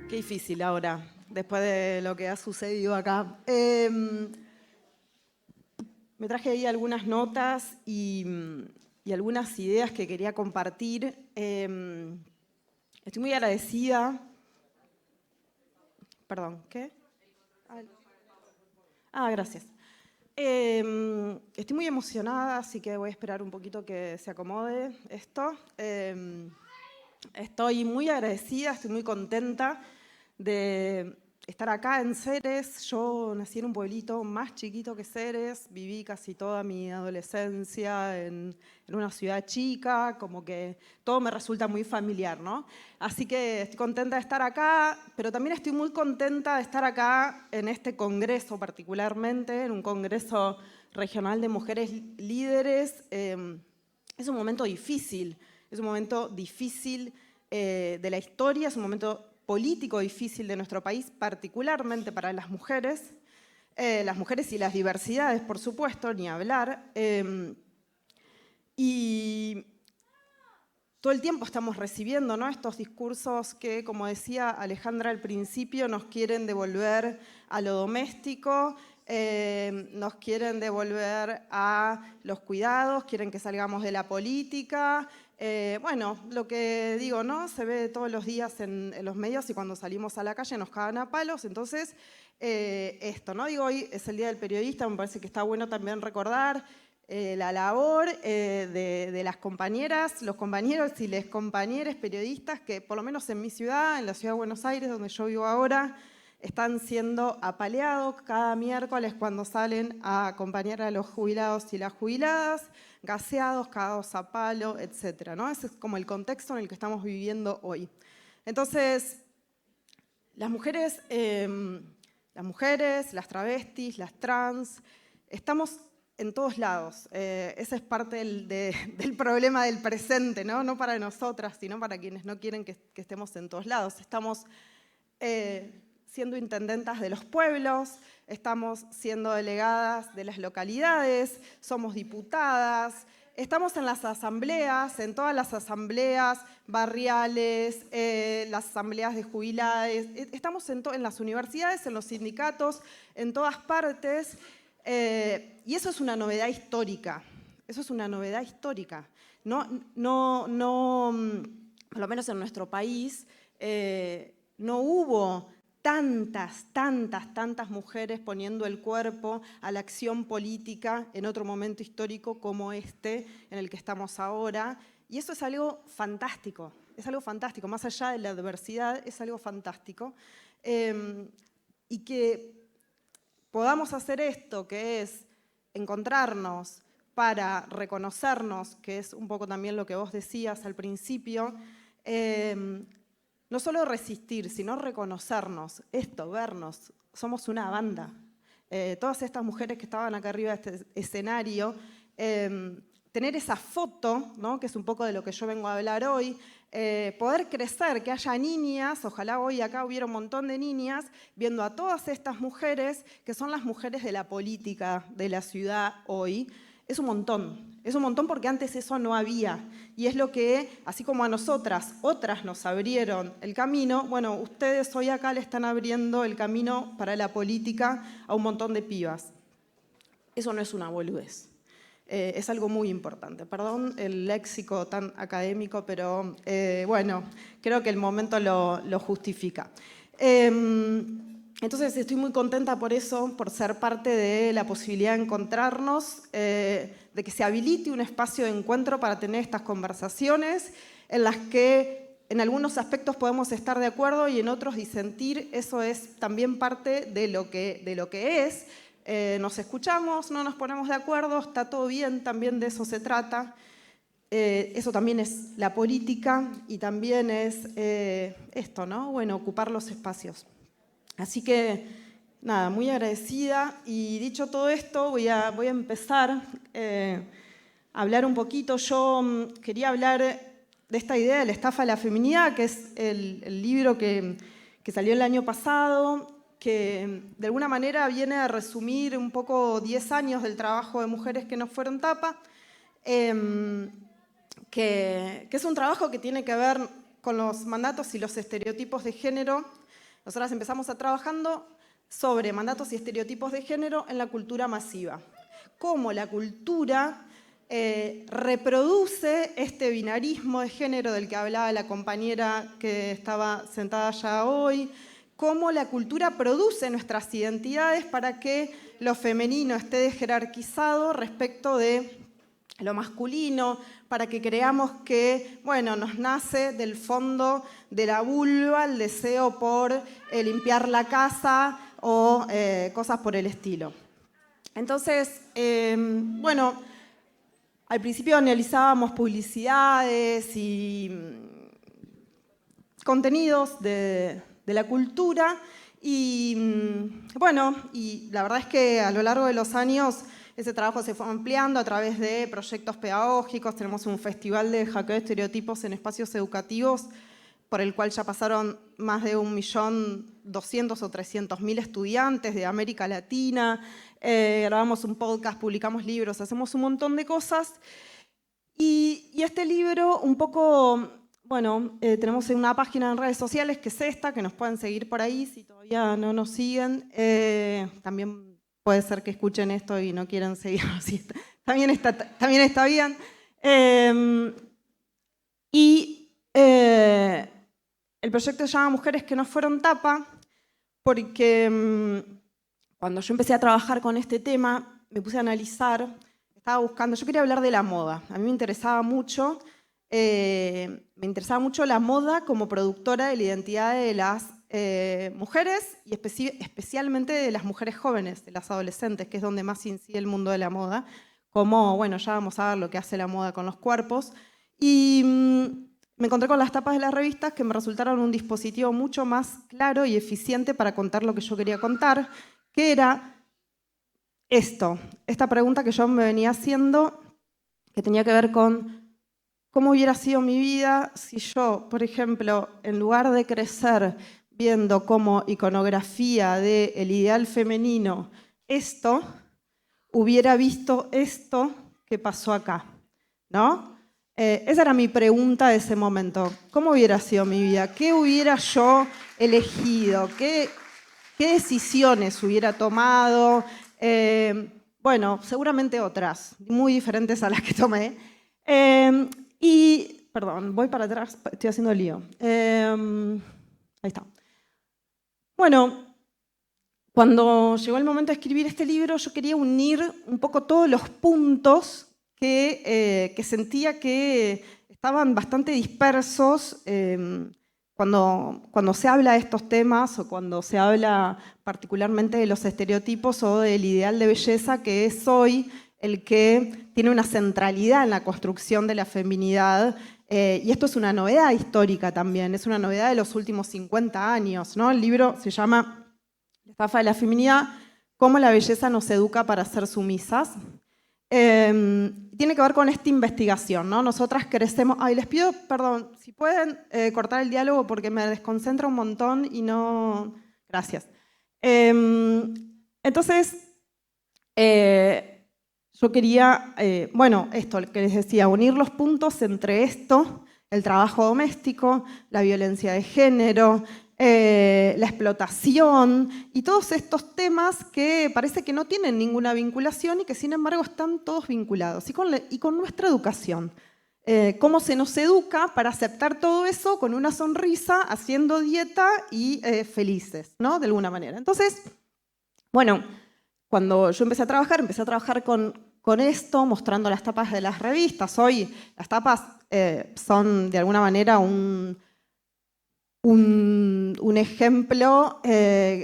Qué difícil ahora, después de lo que ha sucedido acá. Me traje ahí algunas notas y algunas ideas que quería compartir. Estoy muy agradecida. Perdón, ¿qué? Gracias. Estoy muy emocionada, así que voy a esperar un poquito que se acomode esto. Estoy muy agradecida, estoy muy contenta de estar acá en Ceres. Yo nací en un pueblito más chiquito que Ceres, viví casi toda mi adolescencia en una ciudad chica, como que todo me resulta muy familiar, ¿no? Así que estoy contenta de estar acá, pero también estoy muy contenta de estar acá en este congreso particularmente, en un congreso regional de mujeres líderes. Es un momento difícil. Es un momento difícil de la historia, es un momento político difícil de nuestro país, particularmente para las mujeres y las diversidades, por supuesto, ni hablar. Y todo el tiempo estamos recibiendo, ¿no?, estos discursos que, como decía Alejandra al principio, nos quieren devolver a lo doméstico, nos quieren devolver a los cuidados, quieren que salgamos de la política. Bueno, lo que digo, ¿no?, se ve todos los días en los medios y cuando salimos a la calle nos cagan a palos. Entonces, esto, ¿no? Digo, hoy es el Día del Periodista, me parece que está bueno también recordar la labor de las compañeras, los compañeros y las compañeras periodistas que, por lo menos en mi ciudad, en la ciudad de Buenos Aires, donde yo vivo ahora, están siendo apaleados cada miércoles cuando salen a acompañar a los jubilados y las jubiladas, gaseados, cagados a palo, etc., ¿no? Ese es como el contexto en el que estamos viviendo hoy. Entonces, las mujeres, las travestis, las trans, estamos en todos lados. Ese es parte del problema del presente, ¿no? No para nosotras, sino para quienes no quieren que estemos en todos lados. Estamos siendo intendentas de los pueblos, estamos siendo delegadas de las localidades, somos diputadas, estamos en las asambleas, en todas las asambleas barriales, las asambleas de jubiladas, estamos en las universidades, en los sindicatos, en todas partes. Y eso es una novedad histórica. Eso es una novedad histórica. Por lo menos en nuestro país, no hubo tantas mujeres poniendo el cuerpo a la acción política en otro momento histórico como este en el que estamos ahora. Y eso es algo fantástico, más allá de la adversidad, es algo fantástico. Y que podamos hacer esto, que es encontrarnos para reconocernos, que es un poco también lo que vos decías al principio, no solo resistir, sino reconocernos, vernos, somos una banda. Todas estas mujeres que estaban acá arriba de este escenario, tener esa foto, ¿no?, que es un poco de lo que yo vengo a hablar hoy, poder crecer, que haya niñas, ojalá hoy acá hubiera un montón de niñas, viendo a todas estas mujeres, que son las mujeres de la política de la ciudad hoy. Es un montón porque antes eso no había. Y es lo que, así como a nosotras, otras nos abrieron el camino, bueno, ustedes hoy acá le están abriendo el camino para la política a un montón de pibas. Eso no es una boludez. Es algo muy importante. Perdón el léxico tan académico, pero bueno, creo que el momento lo justifica. Entonces estoy muy contenta por eso, por ser parte de la posibilidad de encontrarnos, de que se habilite un espacio de encuentro para tener estas conversaciones en las que en algunos aspectos podemos estar de acuerdo y en otros disentir. Eso es también parte de lo que es. Nos escuchamos, no nos ponemos de acuerdo, está todo bien, también de eso se trata. Eso también es la política y también es esto, ¿no? Bueno, ocupar los espacios. Así que, nada, muy agradecida. Y dicho todo esto, voy a empezar a hablar un poquito. Yo quería hablar de esta idea de la estafa a la feminidad, que es el libro que salió el año pasado, que de alguna manera viene a resumir un poco 10 años del trabajo de Mujeres que no fueron tapa, que es un trabajo que tiene que ver con los mandatos y los estereotipos de género Nosotras empezamos a trabajando sobre mandatos y estereotipos de género en la cultura masiva. Cómo la cultura reproduce este binarismo de género del que hablaba la compañera que estaba sentada allá hoy, cómo la cultura produce nuestras identidades para que lo femenino esté jerarquizado respecto de lo masculino, para que creamos que, bueno, nos nace del fondo de la vulva el deseo por limpiar la casa o cosas por el estilo. Entonces, bueno, al principio analizábamos publicidades y contenidos de la cultura y, bueno, y la verdad es que a lo largo de los años ese trabajo se fue ampliando a través de proyectos pedagógicos. Tenemos un festival de hackeo de estereotipos en espacios educativos por el cual ya pasaron más de 1.200.000 o 300.000 estudiantes de América Latina. Grabamos un podcast, publicamos libros, hacemos un montón de cosas. Y este libro un poco, bueno, tenemos una página en redes sociales que es esta, que nos pueden seguir por ahí si todavía no nos siguen. También puede ser que escuchen esto y no quieran seguirnos. También está bien. El proyecto se llama Mujeres que no fueron tapa porque cuando yo empecé a trabajar con este tema, me puse a analizar, estaba buscando, yo quería hablar de la moda. A mí me interesaba mucho la moda como productora de la identidad de las mujeres y especialmente de las mujeres jóvenes, de las adolescentes, que es donde más incide el mundo de la moda. Como, bueno, ya vamos a ver lo que hace la moda con los cuerpos. Y me encontré con las tapas de las revistas que me resultaron un dispositivo mucho más claro y eficiente para contar lo que yo quería contar, que era esta pregunta que yo me venía haciendo, que tenía que ver con cómo hubiera sido mi vida si yo, por ejemplo, en lugar de crecer viendo como iconografía del ideal femenino hubiera visto esto que pasó acá, ¿no? Esa era mi pregunta de ese momento. ¿Cómo hubiera sido mi vida? ¿Qué hubiera yo elegido? ¿Qué decisiones hubiera tomado? Bueno, seguramente otras, muy diferentes a las que tomé. Perdón, voy para atrás, estoy haciendo lío. Ahí está. Bueno, cuando llegó el momento de escribir este libro, yo quería unir un poco todos los puntos que sentía que estaban bastante dispersos cuando se habla de estos temas o cuando se habla particularmente de los estereotipos o del ideal de belleza, que es hoy el que tiene una centralidad en la construcción de la feminidad. Y esto es una novedad histórica también, es una novedad de los últimos 50 años, ¿no? El libro se llama La estafa de la feminidad, cómo la belleza nos educa para ser sumisas. Tiene que ver con esta investigación, ¿no? Nosotras crecemos... Ay, les pido, perdón, si pueden cortar el diálogo porque me desconcentra un montón y no... Gracias. Entonces, yo quería, bueno, esto que les decía, unir los puntos entre esto, el trabajo doméstico, la violencia de género, la explotación y todos estos temas que parece que no tienen ninguna vinculación y que sin embargo están todos vinculados. Y con nuestra educación. Cómo se nos educa para aceptar todo eso con una sonrisa, haciendo dieta y felices, ¿no? De alguna manera. Entonces, bueno, cuando yo empecé a trabajar con esto, mostrando las tapas de las revistas. Hoy las tapas son de alguna manera un ejemplo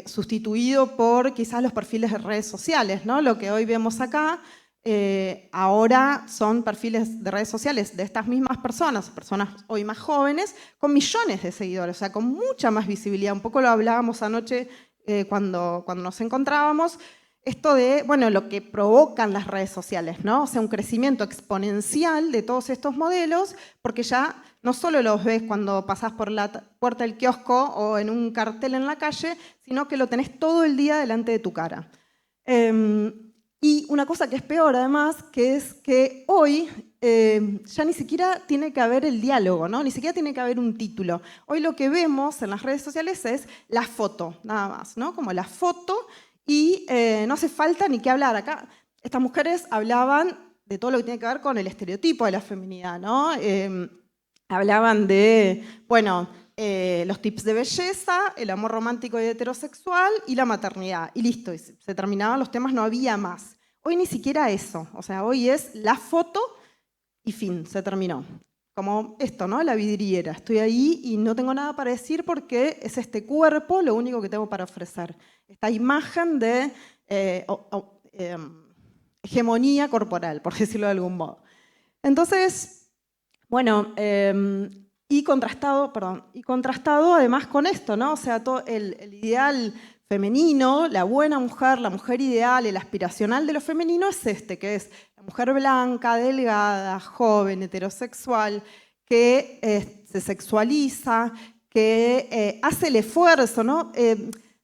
sustituido por quizás los perfiles de redes sociales, ¿no? Lo que hoy vemos acá, ahora son perfiles de redes sociales de estas mismas personas hoy más jóvenes, con millones de seguidores, o sea, con mucha más visibilidad. Un poco lo hablábamos anoche cuando nos encontrábamos, esto de, bueno, lo que provocan las redes sociales, ¿no? O sea, un crecimiento exponencial de todos estos modelos, porque ya no solo los ves cuando pasás por la puerta del kiosco o en un cartel en la calle, sino que lo tenés todo el día delante de tu cara. Y una cosa que es peor, además, que es que hoy ya ni siquiera tiene que haber el diálogo, ¿no? Ni siquiera tiene que haber un título. Hoy lo que vemos en las redes sociales es la foto, nada más, ¿no? Como la foto y no hace falta ni que hablar. Acá estas mujeres hablaban de todo lo que tiene que ver con el estereotipo de la feminidad, ¿no? Hablaban de, bueno, los tips de belleza, el amor romántico y heterosexual y la maternidad. Y listo, y se terminaban los temas, no había más. Hoy ni siquiera eso, o sea, hoy es la foto y fin, se terminó. Como esto, ¿no? La vidriera. Estoy ahí y no tengo nada para decir porque es este cuerpo lo único que tengo para ofrecer. Esta imagen de hegemonía corporal, por decirlo de algún modo. Entonces, bueno, y contrastado además con esto, ¿no? O sea, todo el ideal femenino, la buena mujer, la mujer ideal, el aspiracional de lo femenino es este, que es la mujer blanca, delgada, joven, heterosexual, que se sexualiza, que hace el esfuerzo, ¿no?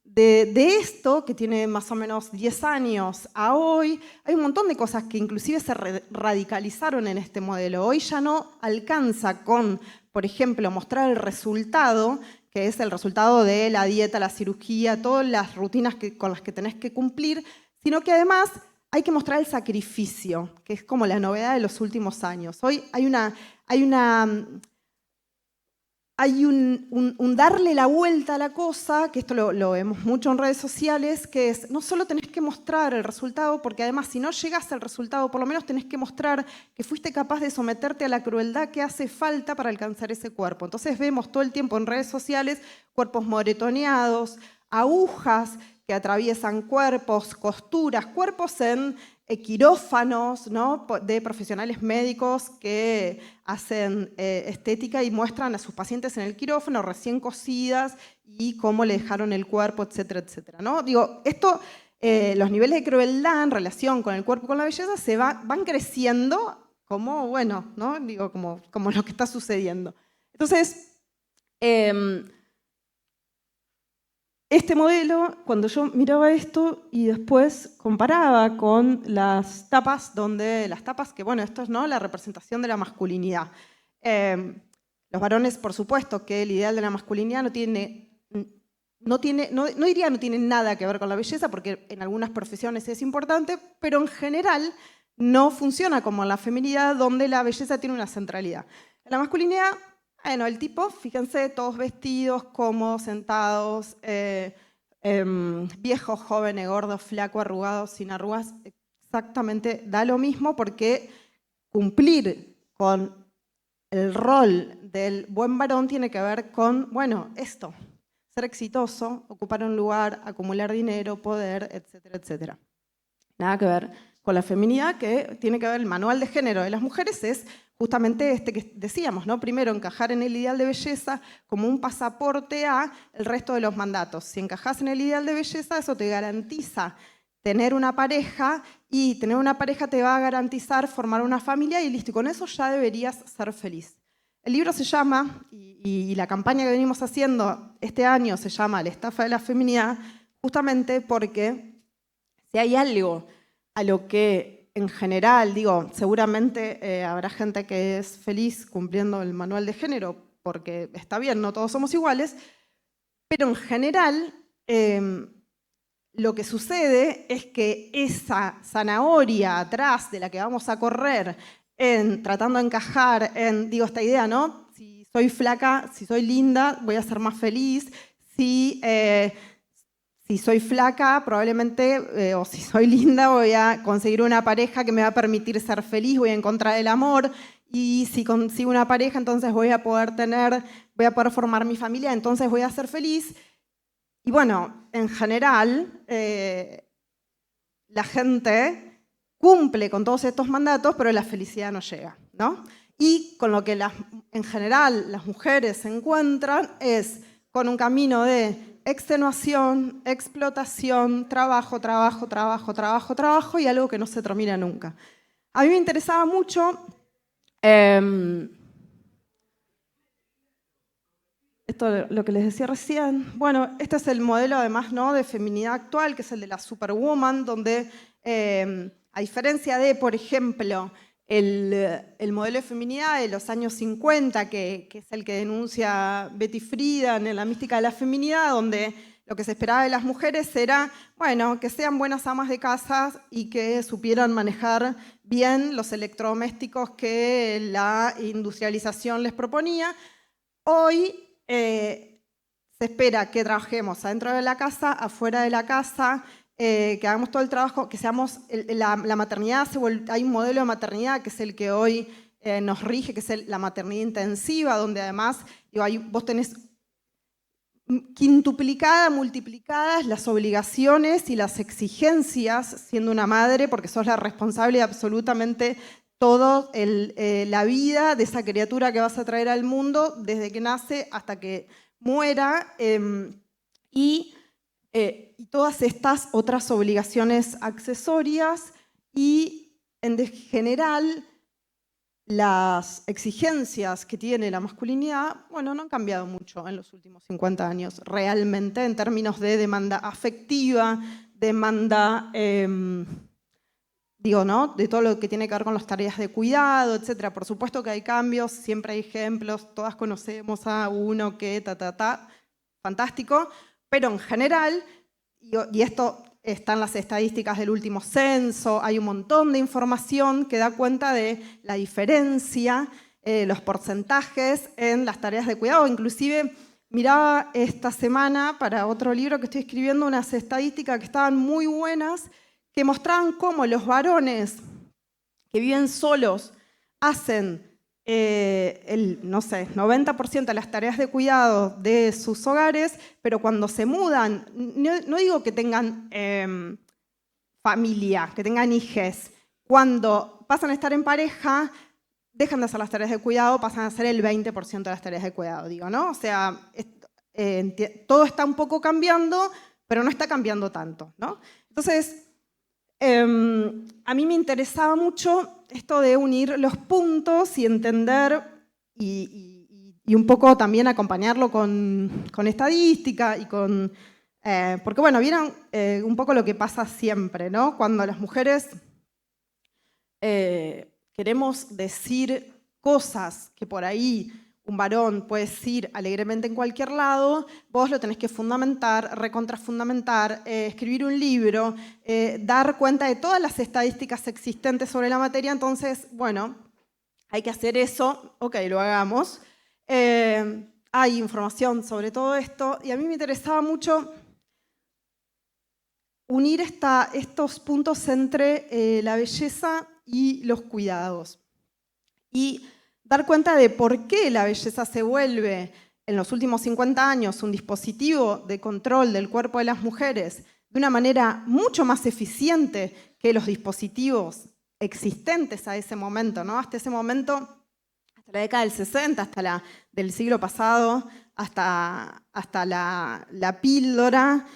De esto, que tiene más o menos 10 años a hoy, hay un montón de cosas que inclusive se radicalizaron en este modelo. Hoy ya no alcanza con, por ejemplo, mostrar el resultado, que es el resultado de la dieta, la cirugía, todas las rutinas con las que tenés que cumplir, sino que además hay que mostrar el sacrificio, que es como la novedad de los últimos años. Hoy hay un darle la vuelta a la cosa, que esto lo vemos mucho en redes sociales, que es no solo tenés que mostrar el resultado, porque además si no llegás al resultado, por lo menos tenés que mostrar que fuiste capaz de someterte a la crueldad que hace falta para alcanzar ese cuerpo. Entonces vemos todo el tiempo en redes sociales cuerpos moretoneados, agujas que atraviesan cuerpos, costuras, cuerpos en quirófanos, ¿no? De profesionales médicos que hacen estética y muestran a sus pacientes en el quirófano recién cosidas y cómo le dejaron el cuerpo, etcétera, etcétera, ¿no? Digo, esto, los niveles de crueldad en relación con el cuerpo y con la belleza van creciendo como, bueno, ¿no? Digo, como lo que está sucediendo. Entonces, este modelo, cuando yo miraba esto y después comparaba con las tapas, que bueno, esto es, ¿no?, la representación de la masculinidad. Los varones, por supuesto, que el ideal de la masculinidad no diría no tiene nada que ver con la belleza, porque en algunas profesiones es importante, pero en general no funciona como en la feminidad, donde la belleza tiene una centralidad. En la masculinidad, bueno, el tipo, fíjense, todos vestidos, cómodos, sentados, viejos, jóvenes, gordos, flacos, arrugados, sin arrugas, exactamente da lo mismo, porque cumplir con el rol del buen varón tiene que ver con, bueno, esto, ser exitoso, ocupar un lugar, acumular dinero, poder, etcétera, etcétera. Nada que ver con la feminidad, que tiene que ver el manual de género de las mujeres, es justamente este que decíamos, ¿no? Primero, encajar en el ideal de belleza como un pasaporte a el resto de los mandatos. Si encajás en el ideal de belleza, eso te garantiza tener una pareja, y tener una pareja te va a garantizar formar una familia, y listo, y con eso ya deberías ser feliz. El libro se llama, y la campaña que venimos haciendo este año se llama La estafa de la feminidad, justamente porque si hay algo a lo que en general, digo, seguramente habrá gente que es feliz cumpliendo el manual de género, porque está bien, no todos somos iguales, pero en general lo que sucede es que esa zanahoria atrás de la que vamos a correr, tratando de encajar en, digo, esta idea, ¿no? Si soy flaca, si soy linda, voy a ser más feliz. Si soy flaca, probablemente, o si soy linda, voy a conseguir una pareja que me va a permitir ser feliz, voy a encontrar el amor, y si consigo una pareja, entonces voy a poder formar mi familia, entonces voy a ser feliz. Y bueno, en general, la gente cumple con todos estos mandatos, pero la felicidad no llega, ¿no? Y con lo que en general las mujeres se encuentran es con un camino de extenuación, explotación, trabajo, trabajo, trabajo, trabajo, trabajo, y algo que no se termina nunca. A mí me interesaba mucho esto, lo que les decía recién. Bueno, este es el modelo además, ¿no?, de feminidad actual, que es el de la superwoman, donde a diferencia de, por ejemplo, el modelo de feminidad de los años 50, que es el que denuncia Betty Friedan en La mística de la feminidad, donde lo que se esperaba de las mujeres era, bueno, que sean buenas amas de casa y que supieran manejar bien los electrodomésticos que la industrialización les proponía. Hoy se espera que trabajemos adentro de la casa, afuera de la casa, que hagamos todo el trabajo, que seamos, la maternidad, hay un modelo de maternidad que es el que hoy nos rige, que es la maternidad intensiva, donde además vos tenés multiplicadas las obligaciones y las exigencias siendo una madre, porque sos la responsable de absolutamente toda la vida de esa criatura que vas a traer al mundo, desde que nace hasta que muera, y todas estas otras obligaciones accesorias, y en general las exigencias que tiene la masculinidad, bueno, no han cambiado mucho en los últimos 50 años, realmente, en términos de demanda afectiva, demanda, ¿no? De todo lo que tiene que ver con las tareas de cuidado, etc. Por supuesto que hay cambios, siempre hay ejemplos, todas conocemos a uno que fantástico, pero en general, y esto están las estadísticas del último censo, hay un montón de información que da cuenta de la diferencia, los porcentajes en las tareas de cuidado. Inclusive miraba esta semana para otro libro que estoy escribiendo unas estadísticas que estaban muy buenas, que mostraban cómo los varones que viven solos hacen no sé, 90% de las tareas de cuidado de sus hogares, pero cuando se mudan, no digo que tengan familia, que tengan hijes, cuando pasan a estar en pareja, dejan de hacer las tareas de cuidado, pasan a hacer el 20% de las tareas de cuidado, digo, ¿no? O sea, todo está un poco cambiando, pero no está cambiando tanto, ¿no? Entonces, a mí me interesaba mucho esto de unir los puntos y entender y un poco también acompañarlo con estadística y con... porque bueno, vieron un poco lo que pasa siempre, ¿no? Cuando las mujeres queremos decir cosas que por ahí un varón puede decir alegremente en cualquier lado, vos lo tenés que fundamentar, recontrafundamentar, escribir un libro, dar cuenta de todas las estadísticas existentes sobre la materia. Entonces, bueno, hay que hacer eso, ok, lo hagamos. Hay información sobre todo esto y a mí me interesaba mucho unir estos puntos entre la belleza y los cuidados. Y dar cuenta de por qué la belleza se vuelve en los últimos 50 años un dispositivo de control del cuerpo de las mujeres de una manera mucho más eficiente que los dispositivos existentes a ese momento, ¿no? Hasta ese momento, hasta la década del 60, hasta del siglo pasado, hasta la píldora,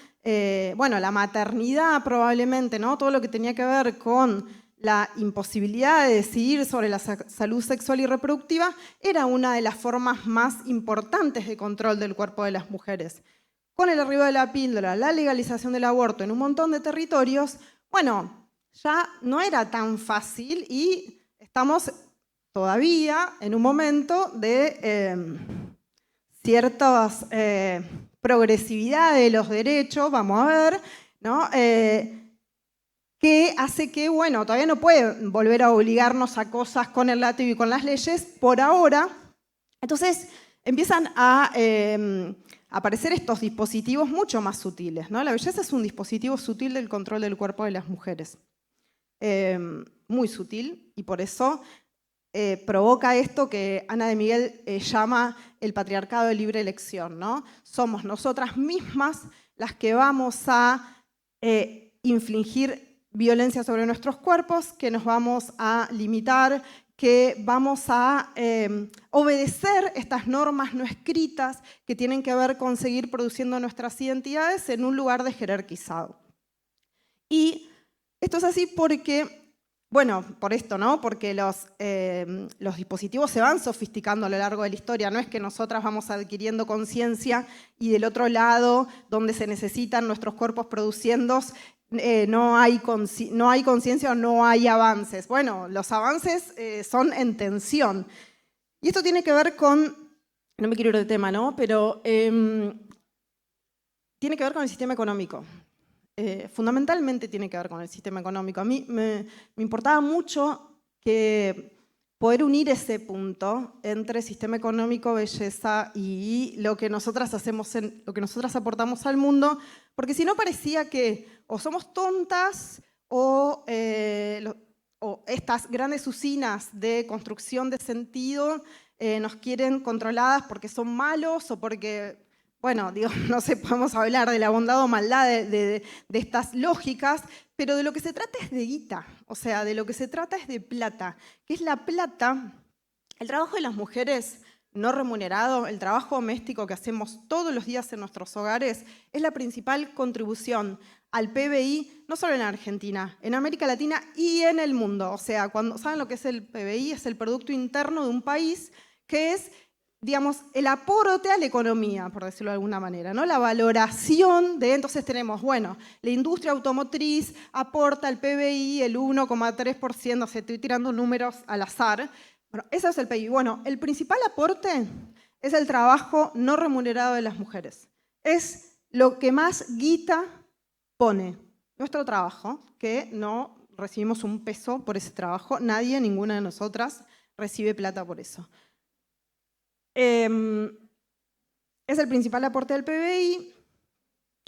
bueno, la maternidad probablemente, ¿no? Todo lo que tenía que ver con la imposibilidad de decidir sobre la salud sexual y reproductiva era una de las formas más importantes de control del cuerpo de las mujeres. Con el arribo de la píldora, la legalización del aborto en un montón de territorios, bueno, ya no era tan fácil y estamos todavía en un momento de cierta progresividad de los derechos, vamos a ver, ¿no? Que hace que, bueno, todavía no puede volver a obligarnos a cosas con el látigo y con las leyes por ahora. Entonces empiezan a aparecer estos dispositivos mucho más sutiles, ¿no? La belleza es un dispositivo sutil del control del cuerpo de las mujeres. Muy sutil, y por eso provoca esto que Ana de Miguel llama el patriarcado de libre elección, ¿no? Somos nosotras mismas las que vamos a infligir violencia sobre nuestros cuerpos, que nos vamos a limitar, que vamos a obedecer estas normas no escritas que tienen que ver con seguir produciendo nuestras identidades en un lugar de jerarquizado. Y esto es así porque, bueno, por esto, ¿no? Porque los dispositivos se van sofisticando a lo largo de la historia. No es que nosotras vamos adquiriendo conciencia y del otro lado, donde se necesitan nuestros cuerpos produciendo, no hay conciencia o no hay avances. Bueno, los avances son en tensión. Y esto tiene que ver con, no me quiero ir de tema, ¿no? Pero tiene que ver con el sistema económico. Fundamentalmente tiene que ver con el sistema económico. A mí me importaba mucho que poder unir ese punto entre sistema económico, belleza y lo que nosotras hacemos, lo que nosotras aportamos al mundo, porque si no parecía que o somos tontas o estas grandes usinas de construcción de sentido nos quieren controladas porque son malos o porque, bueno, digo, no sé, podemos hablar de la bondad o maldad de estas lógicas, pero de lo que se trata es de guita, o sea, de lo que se trata es de plata, que es la plata, el trabajo de las mujeres no remunerado, el trabajo doméstico que hacemos todos los días en nuestros hogares, es la principal contribución al PBI, no solo en Argentina, en América Latina y en el mundo. O sea, cuando saben lo que es el PBI, es el Producto Interno de un país, que es, digamos, el aporte a la economía, por decirlo de alguna manera, ¿no? La valoración de, entonces tenemos, bueno, la industria automotriz aporta al PBI el 1,3%, o sea, estoy tirando números al azar. Bueno, ese es el PBI. Bueno, el principal aporte es el trabajo no remunerado de las mujeres. Es lo que más guita pone nuestro trabajo, que no recibimos un peso por ese trabajo, nadie, ninguna de nosotras recibe plata por eso. Es el principal aporte del PBI,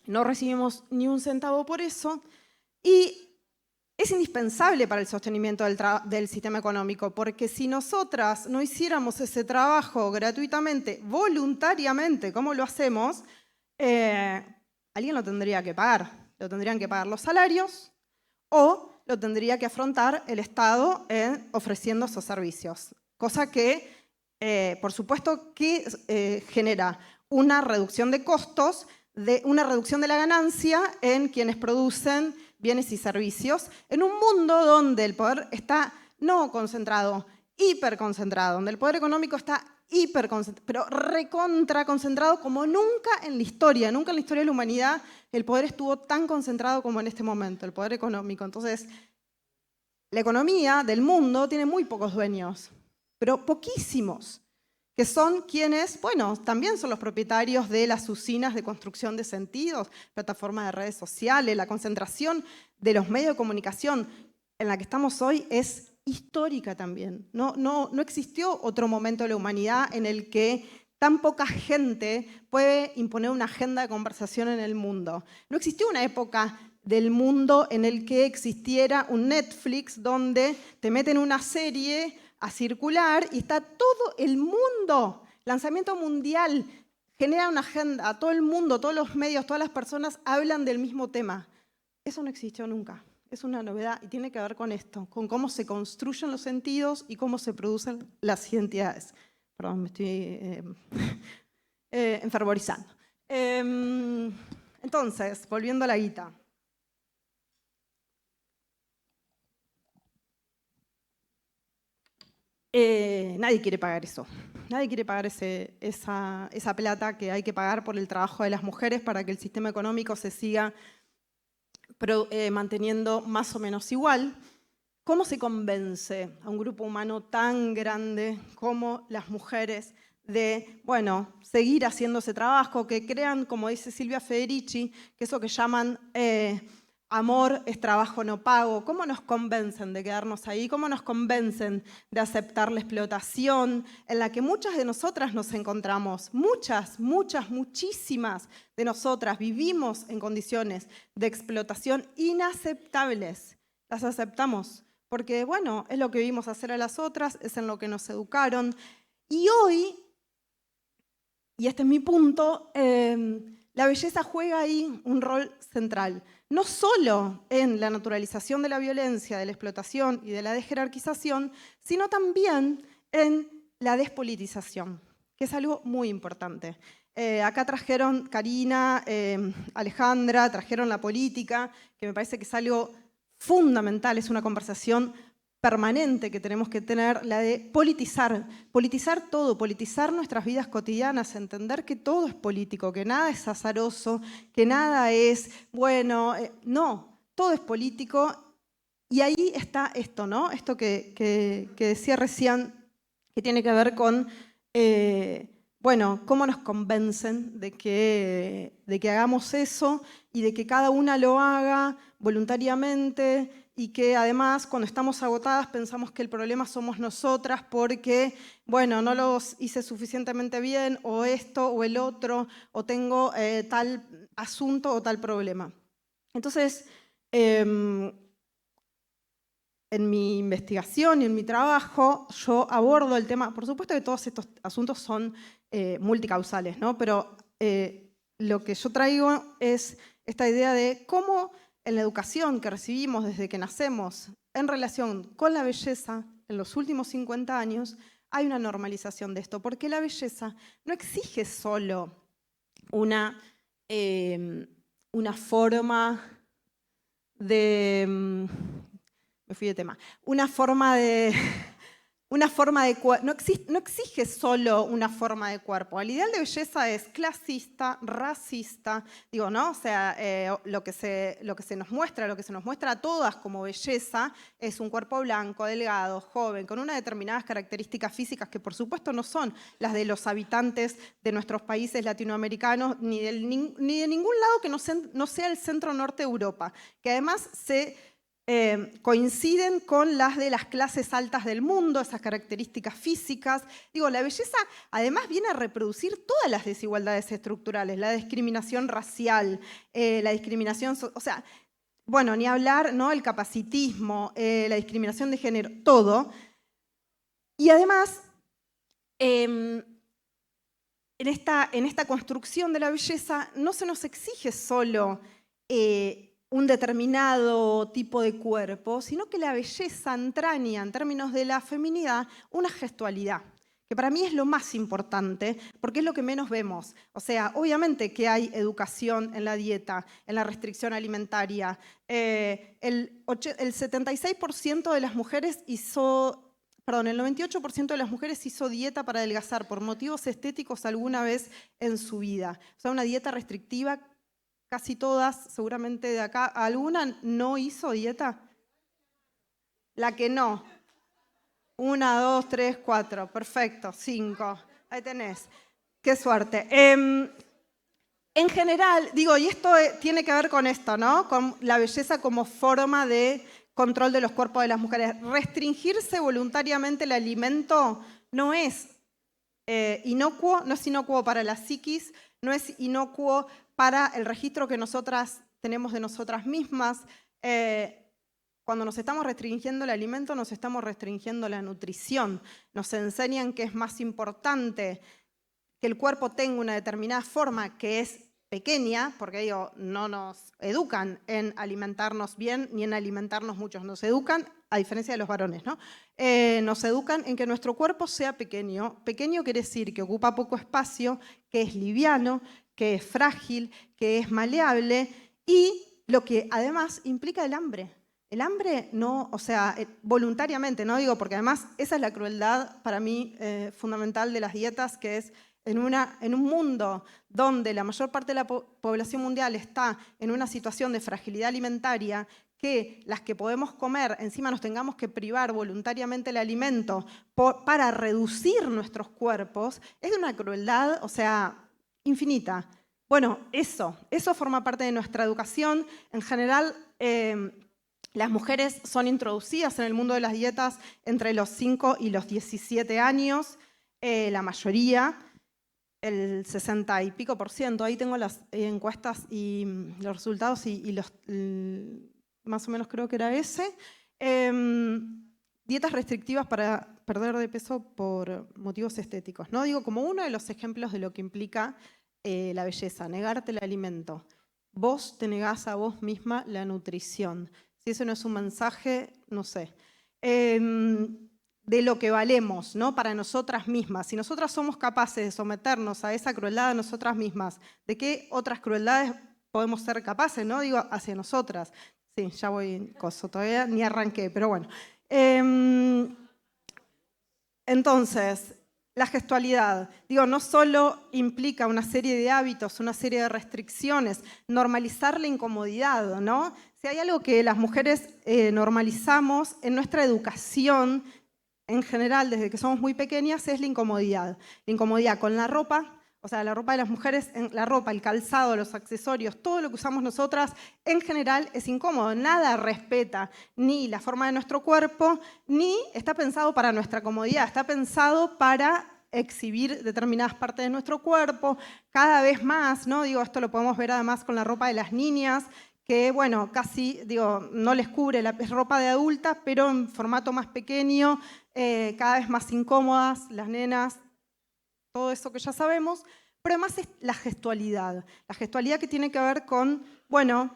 no recibimos ni un centavo por eso y es indispensable para el sostenimiento del sistema económico, porque si nosotras no hiciéramos ese trabajo gratuitamente, voluntariamente, como lo hacemos, alguien lo tendría que pagar. Lo tendrían que pagar los salarios o lo tendría que afrontar el Estado ofreciendo esos servicios. Cosa que, por supuesto, que genera una reducción de costos, una reducción de la ganancia en quienes producen bienes y servicios, en un mundo donde el poder está no concentrado, hiperconcentrado, donde el poder económico está hiperconcentrado, pero recontra concentrado como nunca en la historia de la humanidad el poder estuvo tan concentrado como en este momento, el poder económico. Entonces, la economía del mundo tiene muy pocos dueños, pero poquísimos, que son quienes, bueno, también son los propietarios de las usinas de construcción de sentidos, plataformas de redes sociales, la concentración de los medios de comunicación en la que estamos hoy es histórica también. No existió otro momento de la humanidad en el que tan poca gente puede imponer una agenda de conversación en el mundo. No existió una época del mundo en el que existiera un Netflix donde te meten una serie a circular y está todo el mundo, lanzamiento mundial, genera una agenda, todo el mundo, todos los medios, todas las personas hablan del mismo tema. Eso no existió nunca, es una novedad y tiene que ver con esto, con cómo se construyen los sentidos y cómo se producen las identidades. Perdón, me estoy enfervorizando. Entonces, volviendo a la guita. Nadie quiere pagar eso. Nadie quiere pagar esa plata que hay que pagar por el trabajo de las mujeres para que el sistema económico se siga manteniendo más o menos igual. ¿Cómo se convence a un grupo humano tan grande como las mujeres de, bueno, seguir haciendo ese trabajo, que crean, como dice Silvia Federici, que eso que llaman amor es trabajo no pago? ¿Cómo nos convencen de quedarnos ahí? ¿Cómo nos convencen de aceptar la explotación en la que muchas de nosotras nos encontramos? Muchísimas de nosotras vivimos en condiciones de explotación inaceptables. Las aceptamos porque, bueno, es lo que vimos hacer a las otras, es en lo que nos educaron. Y hoy, y este es mi punto, la belleza juega ahí un rol central. No solo en la naturalización de la violencia, de la explotación y de la desjerarquización, sino también en la despolitización, que es algo muy importante. Acá trajeron Karina, Alejandra, trajeron la política, que me parece que es algo fundamental, es una conversación permanente que tenemos que tener, la de politizar todo, politizar nuestras vidas cotidianas, entender que todo es político, que nada es azaroso, que nada es, bueno, no, todo es político, y ahí está esto, ¿no? Esto que decía recién, que tiene que ver con, bueno, cómo nos convencen de que hagamos eso y de que cada una lo haga voluntariamente, y que además cuando estamos agotadas pensamos que el problema somos nosotras porque, bueno, no los hice suficientemente bien, o esto o el otro, o tengo tal asunto o tal problema. Entonces, en mi investigación y en mi trabajo, yo abordo el tema, por supuesto que todos estos asuntos son multicausales, ¿no? Pero lo que yo traigo es esta idea de cómo en la educación que recibimos desde que nacemos en relación con la belleza, en los últimos 50 años, hay una normalización de esto, porque la belleza no exige solo una forma de... me fui de tema. Una forma de no exige solo una forma de cuerpo. El ideal de belleza es clasista, racista, digo, ¿no? O sea, lo que se nos muestra a todas como belleza es un cuerpo blanco, delgado, joven, con unas determinadas características físicas que por supuesto no son las de los habitantes de nuestros países latinoamericanos, ni de ningún lado que no sea el centro-norte de Europa, que además coinciden con las de las clases altas del mundo, esas características físicas. Digo, la belleza además viene a reproducir todas las desigualdades estructurales, la discriminación racial, la discriminación, o sea, bueno, ni hablar, ¿no? El capacitismo, la discriminación de género, todo. Y además, en esta construcción de la belleza no se nos exige solo un determinado tipo de cuerpo, sino que la belleza entraña, en términos de la feminidad, una gestualidad, que para mí es lo más importante, porque es lo que menos vemos. O sea, obviamente que hay educación en la dieta, en la restricción alimentaria. El 76% de las mujeres el 98% de las mujeres hizo dieta para adelgazar por motivos estéticos alguna vez en su vida. O sea, una dieta restrictiva. Casi todas, seguramente de acá. ¿Alguna no hizo dieta? La que no. 1, 2, 3, 4. Perfecto. 5. Ahí tenés. Qué suerte. En general, digo, y esto tiene que ver con esto, ¿no? Con la belleza como forma de control de los cuerpos de las mujeres. Restringirse voluntariamente el alimento no es inocuo, no es inocuo para la psiquis, no es inocuo para el registro que nosotras tenemos de nosotras mismas. Cuando nos estamos restringiendo el alimento, nos estamos restringiendo la nutrición. Nos enseñan que es más importante que el cuerpo tenga una determinada forma que es pequeña, porque digo, no nos educan en alimentarnos bien ni en alimentarnos muchos, nos educan, a diferencia de los varones, ¿no? Nos educan en que nuestro cuerpo sea pequeño. Pequeño quiere decir que ocupa poco espacio, que es liviano, que es frágil, que es maleable, y lo que además implica el hambre. El hambre no, o sea, voluntariamente, no digo, porque además esa es la crueldad para mí fundamental de las dietas, que es en un mundo donde la mayor parte de la población mundial está en una situación de fragilidad alimentaria, que las que podemos comer encima nos tengamos que privar voluntariamente el alimento para reducir nuestros cuerpos, es de una crueldad, o sea, infinita. Bueno, eso forma parte de nuestra educación. En general, las mujeres son introducidas en el mundo de las dietas entre los 5 y los 17 años, la mayoría, el 60 y pico %. Ahí tengo las encuestas y los resultados y más o menos creo que era ese. Dietas restrictivas para perder de peso por motivos estéticos, ¿no? Digo, como uno de los ejemplos de lo que implica la belleza, negarte el alimento. Vos te negás a vos misma la nutrición. Si eso no es un mensaje, no sé. De lo que valemos, ¿no? Para nosotras mismas. Si nosotras somos capaces de someternos a esa crueldad a nosotras mismas, ¿de qué otras crueldades podemos ser capaces, ¿no? Digo, hacia nosotras. Sí, ya voy en coso, todavía ni arranqué, pero bueno. Entonces, la gestualidad, digo, no solo implica una serie de hábitos, una serie de restricciones, normalizar la incomodidad, ¿no? si hay algo que las mujeres normalizamos en nuestra educación, en general, desde que somos muy pequeñas, es la incomodidad. La incomodidad con la ropa, o sea, la ropa de las mujeres, la ropa, el calzado, los accesorios, todo lo que usamos nosotras, en general es incómodo. Nada respeta ni la forma de nuestro cuerpo, ni está pensado para nuestra comodidad. Está pensado para exhibir determinadas partes de nuestro cuerpo, cada vez más, ¿no? Digo, esto lo podemos ver además con la ropa de las niñas, que, bueno, casi, digo, no les cubre la ropa de adulta, pero en formato más pequeño, cada vez más incómodas, las nenas, todo eso que ya sabemos, pero además es la gestualidad que tiene que ver con, bueno,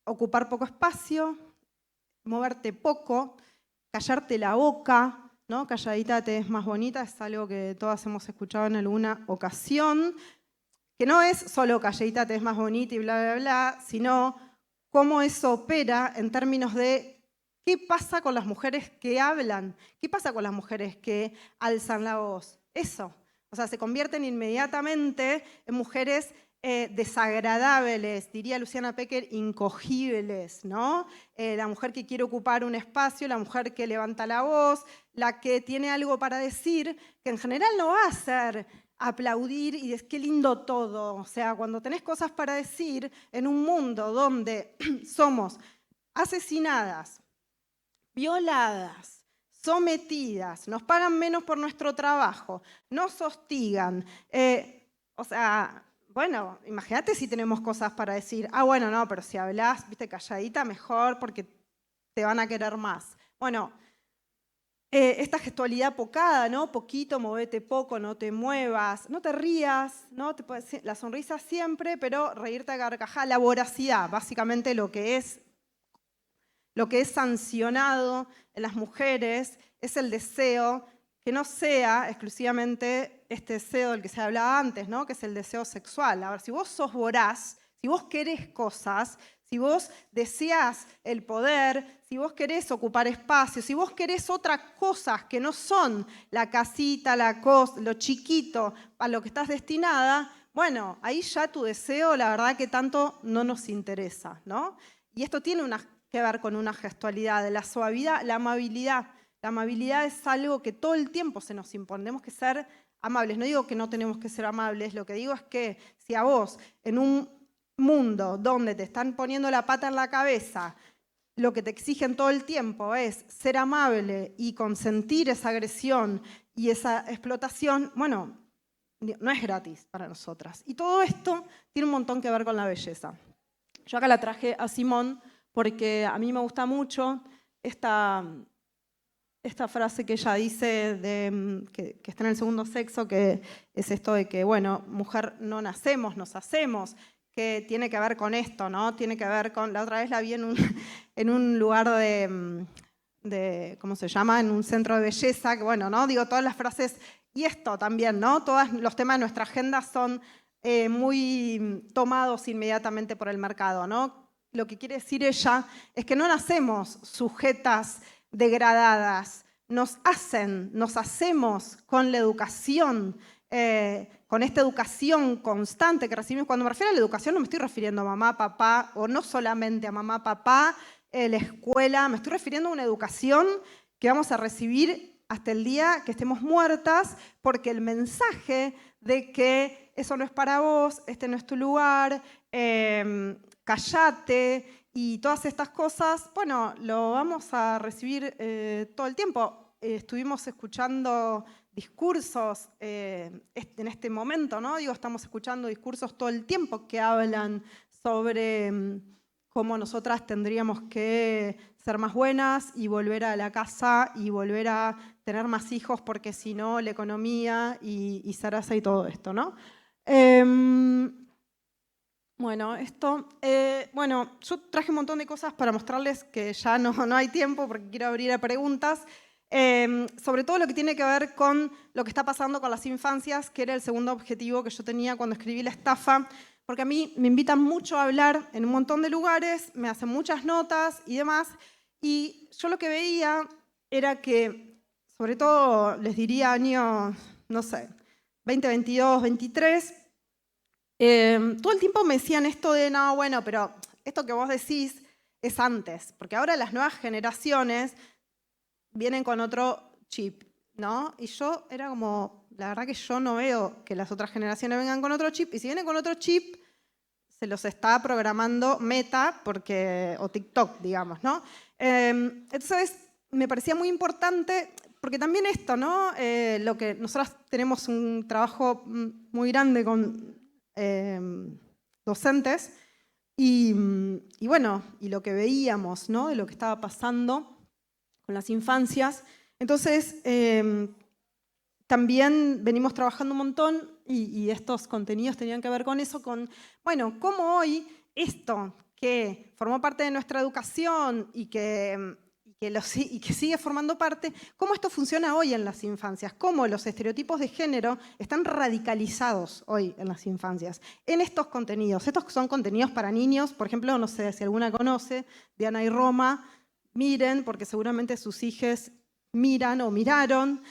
ocupar poco espacio, moverte poco, callarte la boca, ¿no? Calladita te es más bonita, es algo que todas hemos escuchado en alguna ocasión, que no es solo calladita te es más bonita y bla, bla, bla, sino cómo eso opera en términos de qué pasa con las mujeres que hablan, qué pasa con las mujeres que alzan la voz. Eso. O sea, se convierten inmediatamente en mujeres desagradables, diría Luciana Pecker, incogibles, ¿no? La mujer que quiere ocupar un espacio, la mujer que levanta la voz, la que tiene algo para decir, que en general no va a ser aplaudir y decir qué lindo todo. O sea, cuando tenés cosas para decir en un mundo donde somos asesinadas, violadas, sometidas, nos pagan menos por nuestro trabajo, nos hostigan. O sea, bueno, imagínate si tenemos cosas para decir. Ah, bueno, no, pero si hablas, viste, calladita, mejor porque te van a querer más. Bueno, esta gestualidad pocada, ¿no? Poquito, movete poco, no te muevas, no te rías, ¿no? La sonrisa siempre, pero reírte a carcajada, la voracidad, básicamente lo que es sancionado en las mujeres es el deseo que no sea exclusivamente este deseo del que se hablaba antes, ¿no? Que es el deseo sexual. A ver, si vos sos voraz, si vos querés cosas, si vos deseás el poder, si vos querés ocupar espacio, si vos querés otras cosas que no son la casita, lo chiquito a lo que estás destinada, bueno, ahí ya tu deseo, la verdad que tanto no nos interesa, ¿no? Y esto tiene que ver con una gestualidad, la suavidad, la amabilidad. La amabilidad es algo que todo el tiempo se nos impone. Tenemos que ser amables. No digo que no tenemos que ser amables, lo que digo es que si a vos en un mundo donde te están poniendo la pata en la cabeza, lo que te exigen todo el tiempo es ser amable y consentir esa agresión y esa explotación, bueno, no es gratis para nosotras. Y todo esto tiene un montón que ver con la belleza. Yo acá la traje a Simone porque a mí me gusta mucho esta frase que ella dice, que está en el segundo sexo, que es esto de que, bueno, mujer no nacemos, nos hacemos, que tiene que ver con esto, ¿no? Tiene que ver con, la otra vez la vi en un lugar de, ¿cómo se llama? En un centro de belleza, que bueno, ¿no? Digo, todas las frases, y esto también, ¿no? Todos los temas de nuestra agenda son muy tomados inmediatamente por el mercado, ¿no? Lo que quiere decir ella es que no nacemos sujetas degradadas, nos hacemos con la educación, con esta educación constante que recibimos. Cuando me refiero a la educación no me estoy refiriendo a mamá, papá, o no solamente a mamá, papá, la escuela, me estoy refiriendo a una educación que vamos a recibir hasta el día que estemos muertas, porque el mensaje de que eso no es para vos, este no es tu lugar, callate y todas estas cosas, bueno, lo vamos a recibir todo el tiempo. Estuvimos escuchando discursos en este momento, ¿no? Digo, estamos escuchando discursos todo el tiempo que hablan sobre cómo nosotras tendríamos que ser más buenas y volver a la casa y volver a tener más hijos porque si no, la economía y Sarasa y todo esto, ¿no? Bueno, yo traje un montón de cosas para mostrarles que ya no hay tiempo porque quiero abrir a preguntas. Sobre todo lo que tiene que ver con lo que está pasando con las infancias, que era el segundo objetivo que yo tenía cuando escribí La estafa, porque a mí me invitan mucho a hablar en un montón de lugares, me hacen muchas notas y demás, y yo lo que veía era que, sobre todo les diría años, no sé, 2022, 23, todo el tiempo me decían esto de, no, bueno, pero esto que vos decís es antes, porque ahora las nuevas generaciones vienen con otro chip, ¿no? Y yo era como, la verdad que yo no veo que las otras generaciones vengan con otro chip, y si vienen con otro chip, se los está programando Meta o TikTok, digamos, ¿no? Entonces, me parecía muy importante, porque también esto, ¿no? Lo que nosotros tenemos un trabajo muy grande con docentes, y bueno, y lo que veíamos, ¿no? De lo que estaba pasando con las infancias. Entonces, también venimos trabajando un montón y estos contenidos tenían que ver con eso, bueno, cómo hoy esto que formó parte de nuestra educación y que sigue formando parte, cómo esto funciona hoy en las infancias, cómo los estereotipos de género están radicalizados hoy en las infancias, en estos contenidos. Estos son contenidos para niños, por ejemplo, no sé si alguna conoce, Diana y Roma, miren, porque seguramente sus hijos miran o miraron.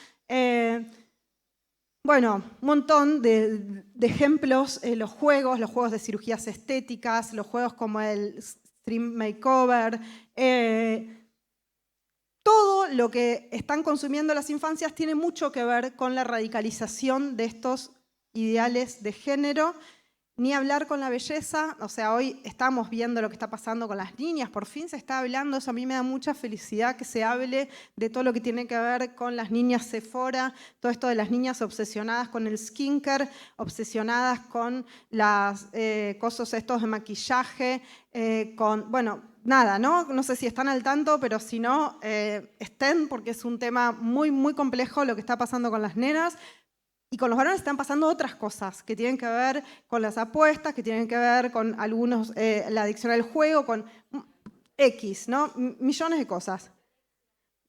Bueno, un montón de ejemplos, los juegos de cirugías estéticas, los juegos como el Stream Makeover, todo lo que están consumiendo las infancias tiene mucho que ver con la radicalización de estos ideales de género. Ni hablar con la belleza, o sea, hoy estamos viendo lo que está pasando con las niñas, por fin se está hablando, eso a mí me da mucha felicidad que se hable de todo lo que tiene que ver con las niñas Sephora, todo esto de las niñas obsesionadas con el skincare, obsesionadas con las cosas estos de maquillaje, bueno, nada, ¿no? No sé si están al tanto, pero si no, estén, porque es un tema muy, muy complejo lo que está pasando con las nenas. Y con los varones están pasando otras cosas que tienen que ver con las apuestas, que tienen que ver con algunos, la adicción al juego, con X, ¿no? Millones de cosas.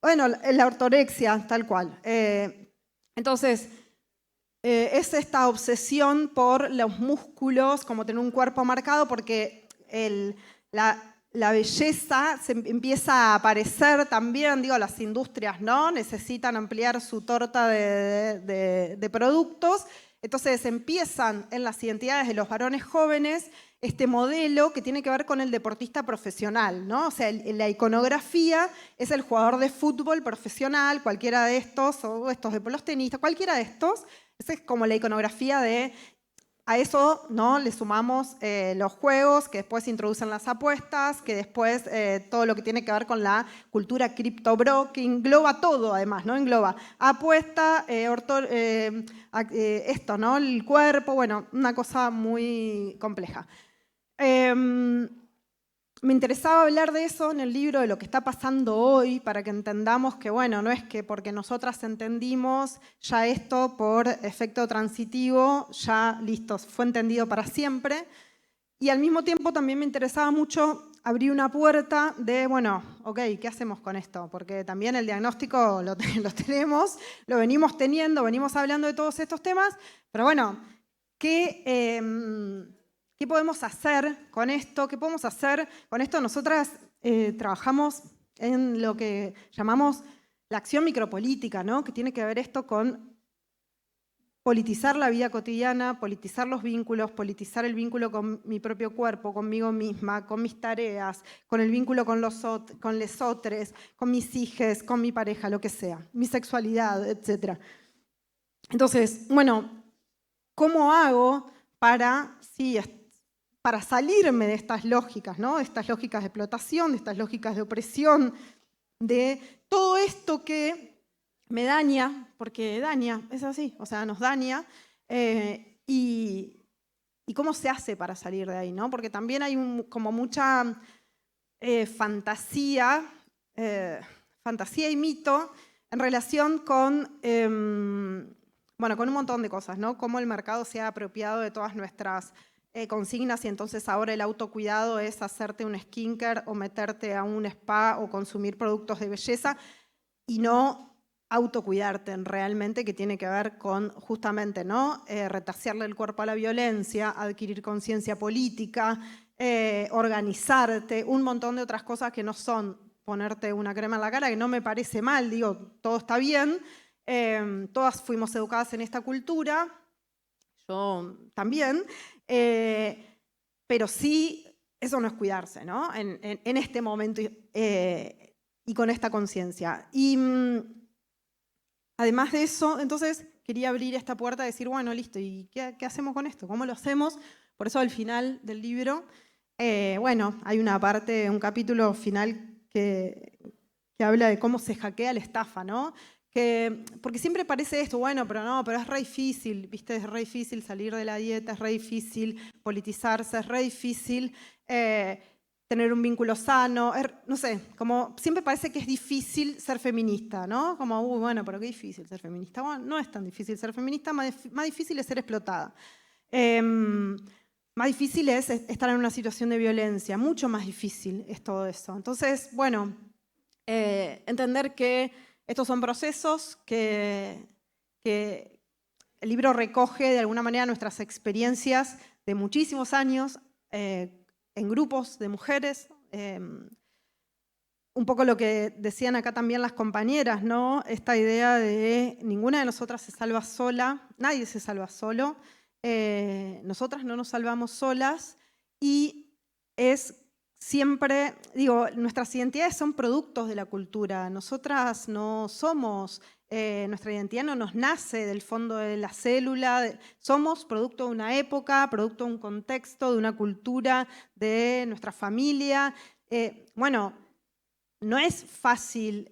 Bueno, la ortorexia, tal cual. Entonces, es esta obsesión por los músculos, como tener un cuerpo marcado, porque la belleza se empieza a aparecer también, digo, las industrias, ¿no? Necesitan ampliar su torta de productos. Entonces empiezan en las identidades de los varones jóvenes este modelo que tiene que ver con el deportista profesional, ¿no? O sea, la iconografía es el jugador de fútbol profesional, cualquiera de estos, o estos de los tenistas, cualquiera de estos. Esa es como la iconografía de... A eso, ¿no? Le sumamos los juegos, que después introducen las apuestas, que después todo lo que tiene que ver con la cultura criptobro, que engloba todo además, ¿no? Engloba apuesta, esto, ¿no? El cuerpo, bueno, una cosa muy compleja. Me interesaba hablar de eso en el libro, de lo que está pasando hoy, para que entendamos que, bueno, no es que porque nosotras entendimos ya esto por efecto transitivo, ya listo, fue entendido para siempre. Y al mismo tiempo también me interesaba mucho abrir una puerta de, bueno, ok, ¿qué hacemos con esto? Porque también el diagnóstico lo tenemos, lo venimos teniendo, venimos hablando de todos estos temas, pero bueno, ¿qué podemos hacer con esto? ¿Qué podemos hacer con esto? Nosotras trabajamos en lo que llamamos la acción micropolítica, ¿no? Que tiene que ver esto con politizar la vida cotidiana, politizar los vínculos, politizar el vínculo con mi propio cuerpo, conmigo misma, con mis tareas, con el vínculo con los otros, con mis hijos, con mi pareja, lo que sea, mi sexualidad, etc. Entonces, bueno, ¿cómo hago para salirme de estas lógicas, ¿no? De estas lógicas de explotación, de estas lógicas de opresión, de todo esto que me daña, porque daña, es así, o sea, nos daña, y cómo se hace para salir de ahí, ¿no? Porque también hay como mucha fantasía y mito en relación con, bueno, con un montón de cosas, ¿no? Cómo el mercado se ha apropiado de todas nuestras consignas y entonces ahora el autocuidado es hacerte un skincare o meterte a un spa o consumir productos de belleza y no autocuidarte realmente, que tiene que ver con justamente, ¿no? Retasearle el cuerpo a la violencia, adquirir conciencia política, organizarte, un montón de otras cosas que no son ponerte una crema en la cara, que no me parece mal, digo, todo está bien, todas fuimos educadas en esta cultura, yo también, Pero sí, eso no es cuidarse, ¿no? En este momento y con esta conciencia. Y además de eso, entonces quería abrir esta puerta y decir, bueno, listo, ¿y qué hacemos con esto? ¿Cómo lo hacemos? Por eso al final del libro, bueno, hay una parte, un capítulo final que habla de cómo se hackea la estafa, ¿no? Porque siempre parece esto, bueno, pero es re difícil, ¿viste? Es re difícil salir de la dieta, es re difícil politizarse, es re difícil tener un vínculo sano, no sé, como siempre parece que es difícil ser feminista, ¿no? Como, bueno, pero qué difícil ser feminista. Bueno, no es tan difícil ser feminista, más difícil es ser explotada. Más difícil es estar en una situación de violencia, mucho más difícil es todo eso. Entonces, bueno, entender que estos son procesos que el libro recoge de alguna manera nuestras experiencias de muchísimos años en grupos de mujeres. Un poco lo que decían acá también las compañeras, ¿no? Esta idea de ninguna de nosotras se salva sola, nadie se salva solo, nosotras no nos salvamos solas y es siempre, digo, nuestras identidades son productos de la cultura, nosotras no somos, nuestra identidad no nos nace del fondo de la célula, somos producto de una época, producto de un contexto, de una cultura, de nuestra familia. Bueno, no es fácil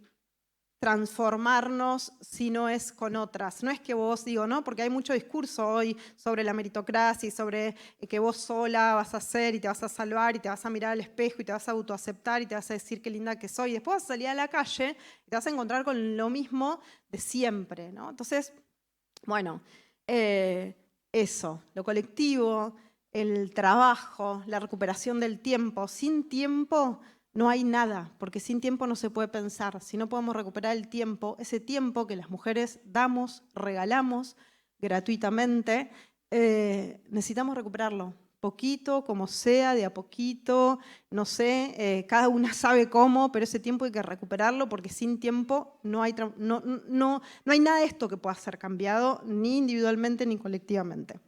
transformarnos si no es con otras. No es que vos, digo, ¿no? Porque hay mucho discurso hoy sobre la meritocracia y sobre que vos sola vas a hacer y te vas a salvar y te vas a mirar al espejo y te vas a autoaceptar y te vas a decir qué linda que soy. Y después vas a salir a la calle y te vas a encontrar con lo mismo de siempre, ¿no? Entonces, bueno, eso, lo colectivo, el trabajo, la recuperación del tiempo. Sin tiempo no hay nada, porque sin tiempo no se puede pensar. Si no podemos recuperar el tiempo, ese tiempo que las mujeres damos, regalamos gratuitamente, necesitamos recuperarlo. Poquito, como sea, de a poquito, no sé, cada una sabe cómo, pero ese tiempo hay que recuperarlo porque sin tiempo no hay nada de esto que pueda ser cambiado, ni individualmente ni colectivamente.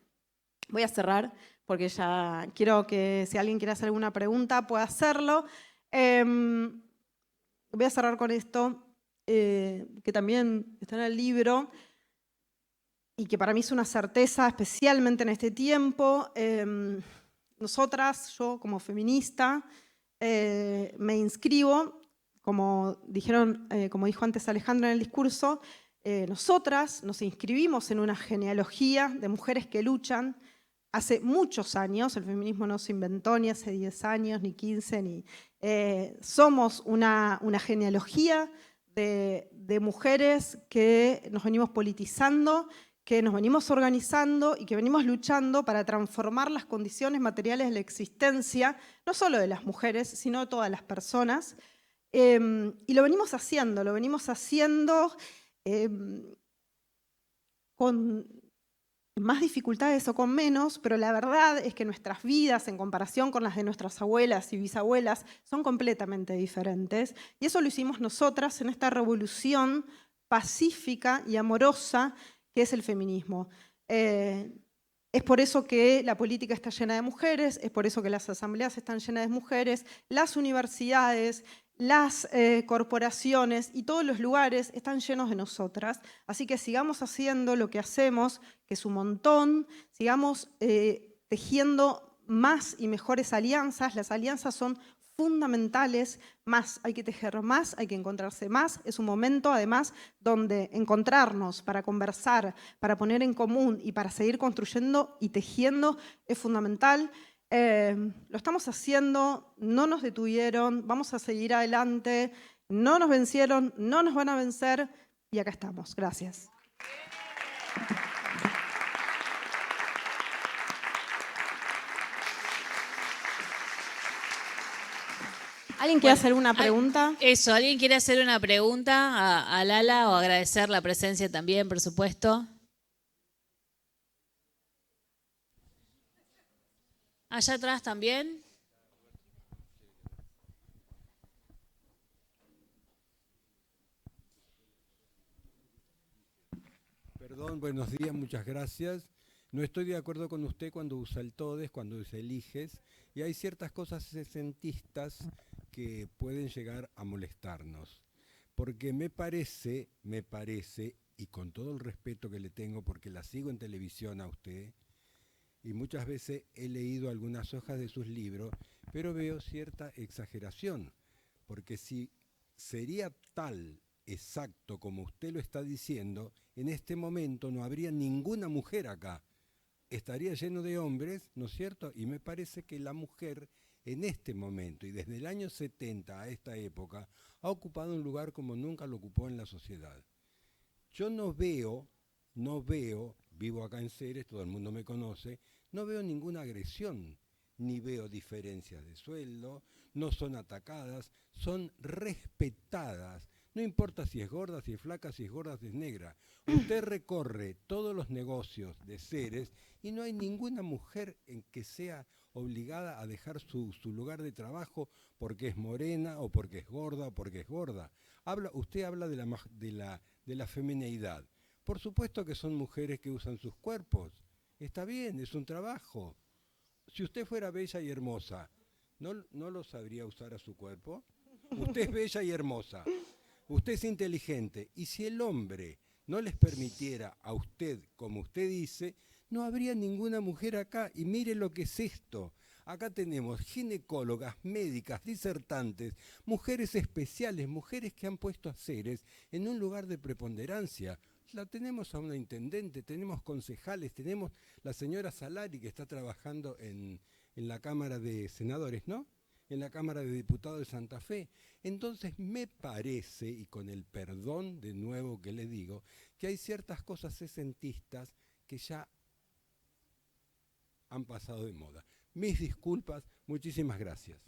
Voy a cerrar porque ya quiero que si alguien quiere hacer alguna pregunta pueda hacerlo. Voy a cerrar con esto, que también está en el libro y que para mí es una certeza, especialmente en este tiempo. Nosotras, yo como feminista, me inscribo, como dijo antes Alejandra en el discurso, nosotras nos inscribimos en una genealogía de mujeres que luchan. Hace muchos años, el feminismo no se inventó ni hace 10 años, ni 15, somos una genealogía de mujeres que nos venimos politizando, que nos venimos organizando y que venimos luchando para transformar las condiciones materiales de la existencia, no solo de las mujeres, sino de todas las personas. Y lo venimos haciendo con más dificultades o con menos, pero la verdad es que nuestras vidas, en comparación con las de nuestras abuelas y bisabuelas, son completamente diferentes. Y eso lo hicimos nosotras en esta revolución pacífica y amorosa que es el feminismo. Es por eso que la política está llena de mujeres, es por eso que las asambleas están llenas de mujeres, las universidades, las corporaciones y todos los lugares están llenos de nosotras. Así que sigamos haciendo lo que hacemos, que es un montón, sigamos tejiendo más y mejores alianzas. Las alianzas son fundamentales, hay que tejer más, hay que encontrarse más. Es un momento, además, donde encontrarnos para conversar, para poner en común y para seguir construyendo y tejiendo es fundamental. Lo estamos haciendo, no nos detuvieron, vamos a seguir adelante, no nos vencieron, no nos van a vencer y acá estamos. Gracias. ¿Alguien quiere hacer una pregunta? Eso, ¿alguien quiere hacer una pregunta a Lala o agradecer la presencia también, por supuesto? Allá atrás también. Perdón, buenos días, muchas gracias. No estoy de acuerdo con usted cuando usa el todes, cuando usa el iges, y hay ciertas cosas sesentistas que pueden llegar a molestarnos. Porque me parece, y con todo el respeto que le tengo, porque la sigo en televisión a usted, y muchas veces he leído algunas hojas de sus libros, pero veo cierta exageración, porque si sería tal exacto como usted lo está diciendo, en este momento no habría ninguna mujer acá. Estaría lleno de hombres, ¿no es cierto? Y me parece que la mujer en este momento y desde el año 70 a esta época ha ocupado un lugar como nunca lo ocupó en la sociedad. Yo no veo, vivo acá en Ceres, todo el mundo me conoce, no veo ninguna agresión, ni veo diferencias de sueldo, no son atacadas, son respetadas. No importa si es gorda, si es flaca, si es gorda, si es negra. Usted recorre todos los negocios de Ceres y no hay ninguna mujer en que sea obligada a dejar su lugar de trabajo porque es morena o porque es gorda o porque es gorda. Usted habla de la femineidad. Por supuesto que son mujeres que usan sus cuerpos. Está bien, es un trabajo. Si usted fuera bella y hermosa, ¿no lo sabría usar a su cuerpo? Usted es bella y hermosa. Usted es inteligente. Y si el hombre no les permitiera a usted, como usted dice, no habría ninguna mujer acá. Y mire lo que es esto. Acá tenemos ginecólogas, médicas, disertantes, mujeres especiales, mujeres que han puesto a Ceres en un lugar de preponderancia. La tenemos a una intendente, tenemos concejales, tenemos la señora Salari que está trabajando en la Cámara de Senadores, ¿no? En la Cámara de Diputados de Santa Fe. Entonces me parece, y con el perdón de nuevo que le digo, que hay ciertas cosas sesentistas que ya han pasado de moda. Mis disculpas, muchísimas gracias.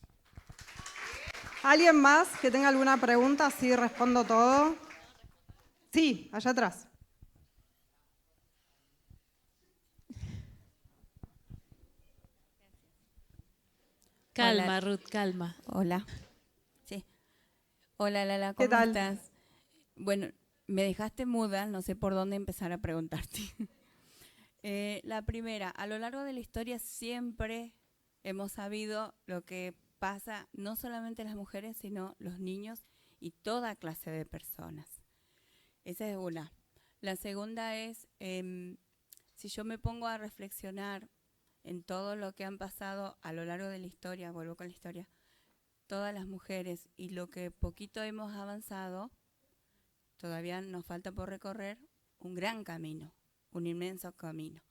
¿Alguien más que tenga alguna pregunta? Sí, respondo todo. Sí, allá atrás. Calma, Hola. Ruth, calma. Hola. Sí. Hola, Lala, ¿Qué ¿cómo tal? estás? Bueno, me dejaste muda, no sé por dónde empezar a preguntarte. La primera, a lo largo de la historia siempre hemos sabido lo que pasa, no solamente las mujeres, sino los niños y toda clase de personas. Esa es una. La segunda es, si yo me pongo a reflexionar en todo lo que han pasado a lo largo de la historia, vuelvo con la historia, todas las mujeres y lo que poquito hemos avanzado, todavía nos falta por recorrer un gran camino, un inmenso camino.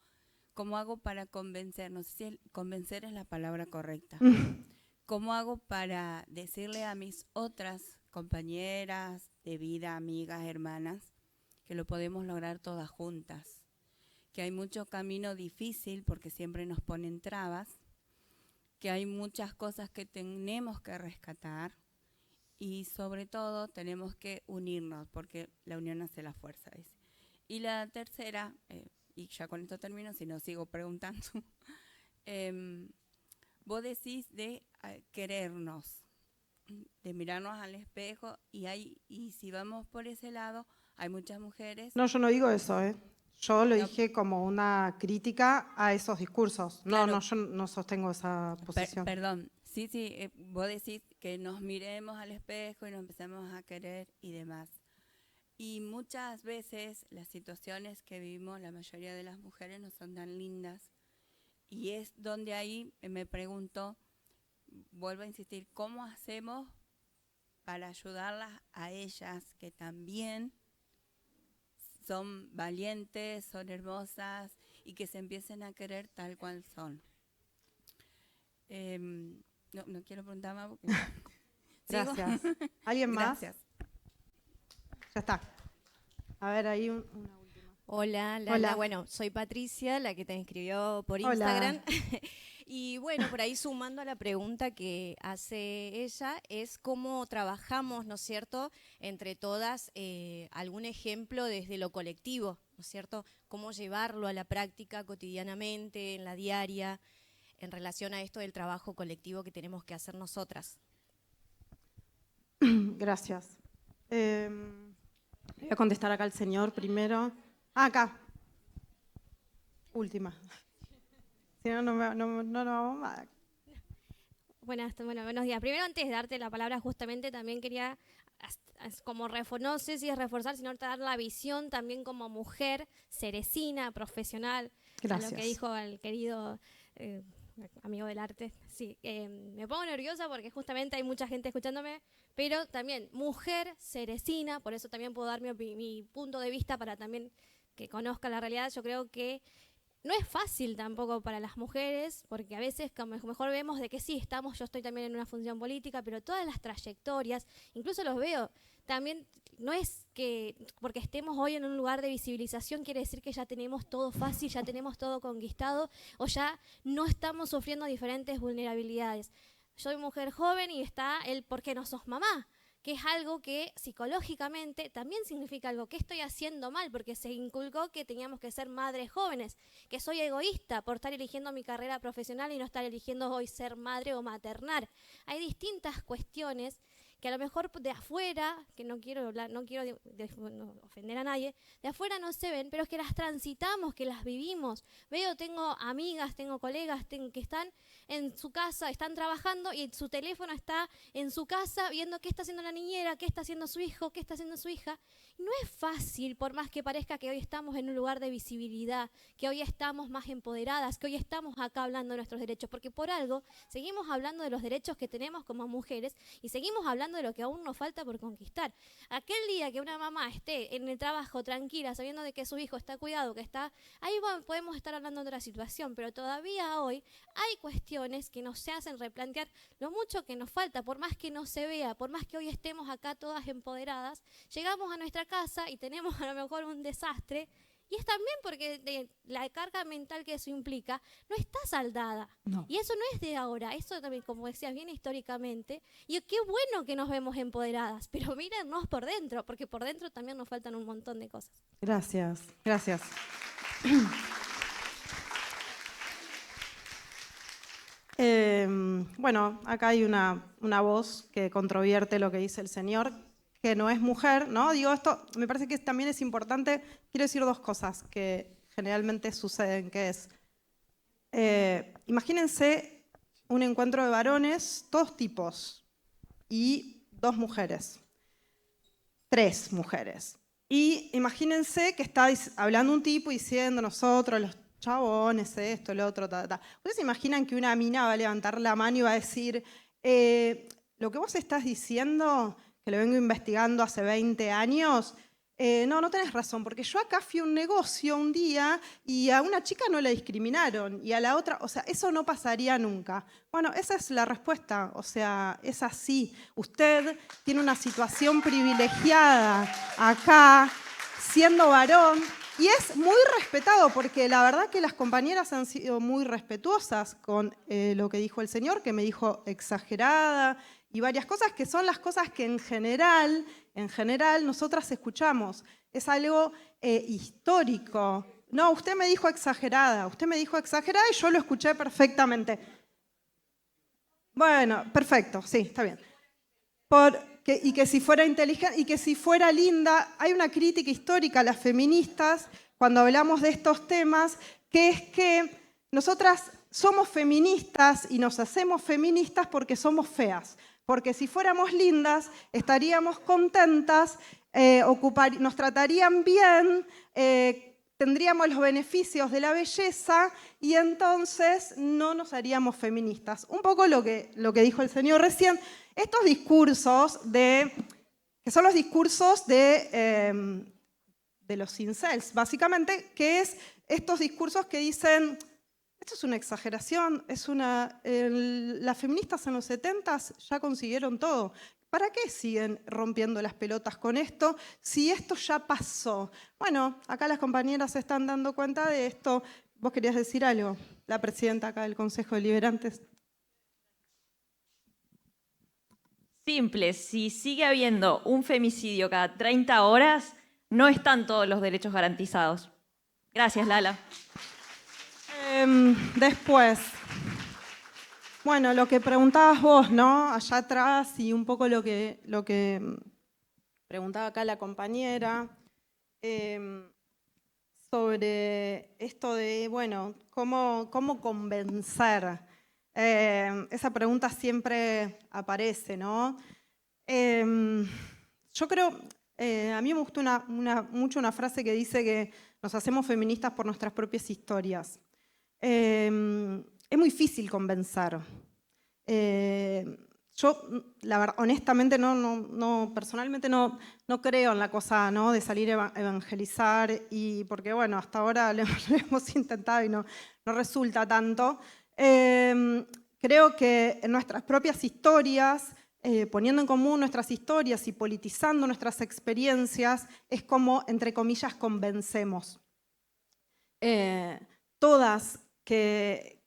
¿Cómo hago para convencer? No sé si convencer es la palabra correcta. ¿Cómo hago para decirle a mis otras compañeras de vida, amigas, hermanas, que lo podemos lograr todas juntas? Que hay mucho camino difícil porque siempre nos ponen trabas, que hay muchas cosas que tenemos que rescatar y sobre todo tenemos que unirnos porque la unión hace la fuerza. ¿Ves? Y la tercera, y ya con esto termino, si no sigo preguntando, vos decís de querernos, de mirarnos al espejo y si vamos por ese lado, hay muchas mujeres. No, yo no digo eso, ¿eh? Yo lo dije como una crítica a esos discursos. Claro. No, yo no sostengo esa posición. Perdón, sí, vos decís que nos miremos al espejo y nos empecemos a querer y demás. Y muchas veces las situaciones que vivimos, la mayoría de las mujeres, no son tan lindas. Y es donde ahí me pregunto, vuelvo a insistir, ¿cómo hacemos para ayudarlas a ellas que también son valientes, son hermosas y que se empiecen a querer tal cual son? No quiero preguntar más porque... Gracias. ¿Alguien más? Gracias. Ya está. A ver, ahí una última. Hola, Lala. Hola. Bueno, soy Patricia, la que te escribió por Hola. Instagram. Y bueno, por ahí sumando a la pregunta que hace ella, es cómo trabajamos, ¿no es cierto?, entre todas, algún ejemplo desde lo colectivo, ¿no es cierto?, cómo llevarlo a la práctica cotidianamente, en la diaria, en relación a esto del trabajo colectivo que tenemos que hacer nosotras. Gracias. Voy a contestar acá al señor primero. Acá. última. Si no, no vamos más. Buenos días. Primero, antes de darte la palabra, justamente también quería, como no sé si es reforzar, sino dar la visión también como mujer, cerecina, profesional. Gracias. A lo que dijo el querido amigo del arte. Sí, me pongo nerviosa porque justamente hay mucha gente escuchándome, pero también mujer, cerecina, por eso también puedo dar mi punto de vista para también que conozca la realidad. Yo creo que no es fácil tampoco para las mujeres, porque a veces como mejor vemos de que sí, yo estoy también en una función política, pero todas las trayectorias, incluso los veo, también no es que porque estemos hoy en un lugar de visibilización quiere decir que ya tenemos todo fácil, ya tenemos todo conquistado, o ya no estamos sufriendo diferentes vulnerabilidades. Soy mujer joven y está el ¿por qué no sos mamá?, que es algo que psicológicamente también significa algo. ¿Qué estoy haciendo mal? Porque se inculcó que teníamos que ser madres jóvenes, que soy egoísta por estar eligiendo mi carrera profesional y no estar eligiendo hoy ser madre o maternar. Hay distintas cuestiones que a lo mejor de afuera, que no quiero ofender a nadie, de afuera no se ven, pero es que las transitamos, que las vivimos. Tengo amigas, tengo colegas que están en su casa, están trabajando y su teléfono está en su casa viendo qué está haciendo la niñera, qué está haciendo su hijo, qué está haciendo su hija. Y no es fácil, por más que parezca que hoy estamos en un lugar de visibilidad, que hoy estamos más empoderadas, que hoy estamos acá hablando de nuestros derechos, porque por algo seguimos hablando de los derechos que tenemos como mujeres y seguimos hablando de lo que aún nos falta por conquistar. Aquel día que una mamá esté en el trabajo tranquila, sabiendo de que su hijo está cuidado, ahí podemos estar hablando de otra situación, pero todavía hoy hay cuestiones que nos hacen replantear lo mucho que nos falta, por más que no se vea, por más que hoy estemos acá todas empoderadas, llegamos a nuestra casa y tenemos a lo mejor un desastre. Y es también porque la carga mental que eso implica no está saldada. No. Y eso no es de ahora, eso también, como decías, viene históricamente. Y qué bueno que nos vemos empoderadas, pero mírennos por dentro, porque por dentro también nos faltan un montón de cosas. Gracias, gracias. Bueno, acá hay una voz que controvierte lo que dice el señor, que no es mujer, ¿no? Digo, esto me parece que también es importante. Quiero decir dos cosas que generalmente suceden, que es, imagínense un encuentro de varones, todos tipos, y 2 mujeres, 3 mujeres. Y imagínense que está hablando un tipo diciendo nosotros, los chabones, esto, lo otro, ¿Ustedes se imaginan que una mina va a levantar la mano y va a decir, lo que vos estás diciendo, que lo vengo investigando hace 20 años, no tenés razón, porque yo acá fui a un negocio un día y a una chica no la discriminaron y a la otra, o sea, eso no pasaría nunca. Bueno, esa es la respuesta, o sea, es así. Usted tiene una situación privilegiada acá, siendo varón, y es muy respetado, porque la verdad que las compañeras han sido muy respetuosas con lo que dijo el señor, que me dijo exagerada, y varias cosas que son las cosas que en general nosotras escuchamos. Es algo histórico. No, usted me dijo exagerada y yo lo escuché perfectamente. Bueno, perfecto, sí, está bien. Y que si fuera inteligente y que si fuera linda, hay una crítica histórica a las feministas cuando hablamos de estos temas, que es que nosotras somos feministas y nos hacemos feministas porque somos feas. Porque si fuéramos lindas, estaríamos contentas, nos tratarían bien, tendríamos los beneficios de la belleza y entonces no nos haríamos feministas. Un poco lo que dijo el señor recién, estos discursos que son los discursos de los incels, básicamente, que es estos discursos que dicen, esto es una exageración, las feministas en los 70s ya consiguieron todo. ¿Para qué siguen rompiendo las pelotas con esto si esto ya pasó? Bueno, acá las compañeras se están dando cuenta de esto. ¿Vos querías decir algo? La presidenta acá del Consejo Deliberante. Simple, si sigue habiendo un femicidio cada 30 horas, no están todos los derechos garantizados. Gracias, Lala. Después, bueno, lo que preguntabas vos, ¿no? Allá atrás y un poco lo que preguntaba acá la compañera. sobre esto de, bueno, cómo convencer. Esa pregunta siempre aparece, ¿no? Yo creo, a mí me gusta mucho una frase que dice que nos hacemos feministas por nuestras propias historias. Es muy difícil convencer. Yo, la verdad, honestamente, personalmente no creo en la cosa, ¿no?, de salir a evangelizar, porque bueno, hasta ahora lo hemos intentado y no resulta tanto. Creo que en nuestras propias historias, poniendo en común nuestras historias y politizando nuestras experiencias, es como, entre comillas, convencemos. Todas que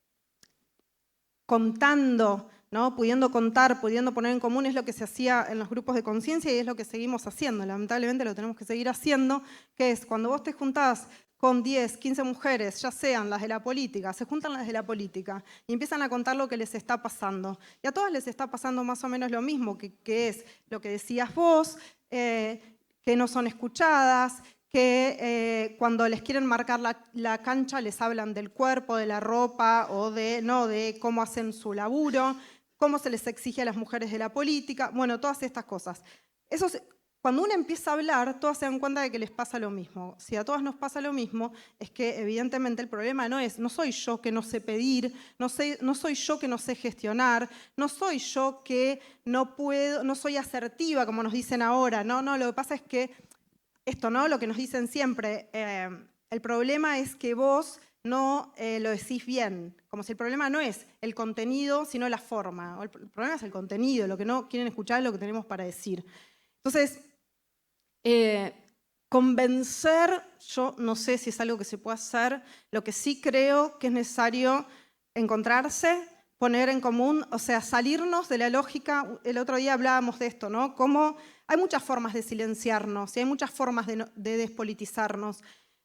contando, ¿no?, pudiendo contar, pudiendo poner en común, es lo que se hacía en los grupos de conciencia y es lo que seguimos haciendo. Lamentablemente lo tenemos que seguir haciendo, que es cuando vos te juntás con 10, 15 mujeres, ya sean las de la política, se juntan las de la política y empiezan a contar lo que les está pasando. Y a todas les está pasando más o menos lo mismo, que es lo que decías vos, que no son escuchadas, que cuando les quieren marcar la cancha les hablan del cuerpo, de la ropa o de cómo hacen su laburo, cómo se les exige a las mujeres de la política, bueno, todas estas cosas. Cuando uno empieza a hablar, todas se dan cuenta de que les pasa lo mismo. Si a todas nos pasa lo mismo, es que evidentemente el problema no soy yo que no sé pedir, no soy yo que no sé gestionar, no soy yo que no puedo, no soy asertiva, como nos dicen ahora. No, lo que pasa es que esto, ¿no?, lo que nos dicen siempre, el problema es que vos no lo decís bien, como si el problema no es el contenido, sino la forma. El problema es el contenido, lo que no quieren escuchar es lo que tenemos para decir. Entonces, convencer, yo no sé si es algo que se puede hacer, lo que sí creo que es necesario encontrarse, poner en común, o sea, salirnos de la lógica. El otro día hablábamos de esto, ¿no? Cómo hay muchas formas de silenciarnos y hay muchas formas de despolitizarnos.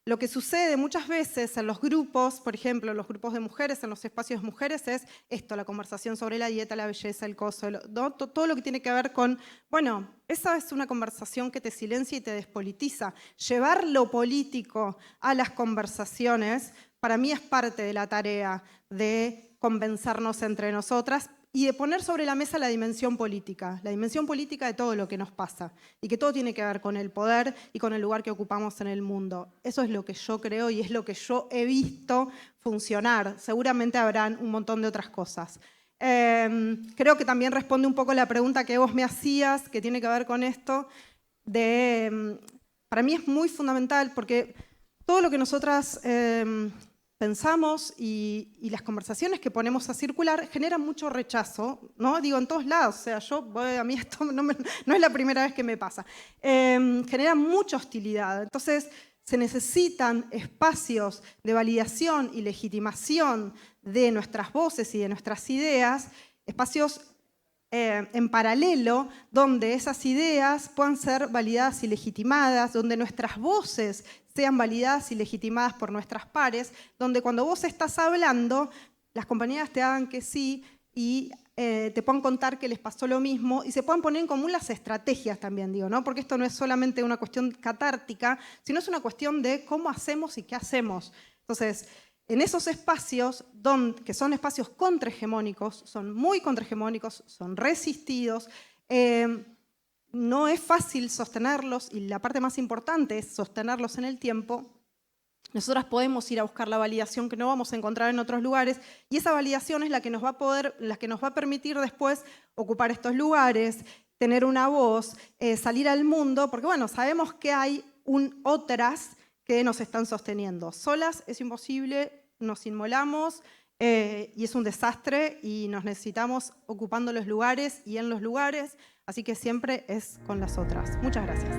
Lo que sucede muchas veces en los grupos, por ejemplo, en los grupos de mujeres, en los espacios de mujeres, es esto, la conversación sobre la dieta, la belleza, el coso, ¿no?, todo lo que tiene que ver con, bueno, esa es una conversación que te silencia y te despolitiza. Llevar lo político a las conversaciones, para mí es parte de la tarea de convencernos entre nosotras y de poner sobre la mesa la dimensión política de todo lo que nos pasa y que todo tiene que ver con el poder y con el lugar que ocupamos en el mundo. Eso es lo que yo creo y es lo que yo he visto funcionar. Seguramente habrán un montón de otras cosas. Creo que también responde un poco la pregunta que vos me hacías, que tiene que ver con esto. Para mí es muy fundamental porque todo lo que nosotras pensamos y las conversaciones que ponemos a circular generan mucho rechazo, ¿no? Digo, en todos lados, o sea, a mí esto no es la primera vez que me pasa. Generan mucha hostilidad, entonces se necesitan espacios de validación y legitimación de nuestras voces y de nuestras ideas, espacios en paralelo, donde esas ideas puedan ser validadas y legitimadas, donde nuestras voces sean validadas y legitimadas por nuestras pares, donde cuando vos estás hablando, las compañeras te hagan que sí y te puedan contar que les pasó lo mismo y se puedan poner en común las estrategias también, digo, ¿no? Porque esto no es solamente una cuestión catártica, sino es una cuestión de cómo hacemos y qué hacemos. Entonces, en esos espacios, que son espacios contrahegemónicos, son muy contrahegemónicos, son resistidos, no es fácil sostenerlos y la parte más importante es sostenerlos en el tiempo. Nosotras podemos ir a buscar la validación que no vamos a encontrar en otros lugares y esa validación es la que nos va a permitir después ocupar estos lugares, tener una voz, salir al mundo, porque bueno, sabemos que hay otras que nos están sosteniendo. Solas es imposible, nos inmolamos y es un desastre y nos necesitamos ocupando los lugares y en los lugares, así que siempre es con las otras. Muchas gracias.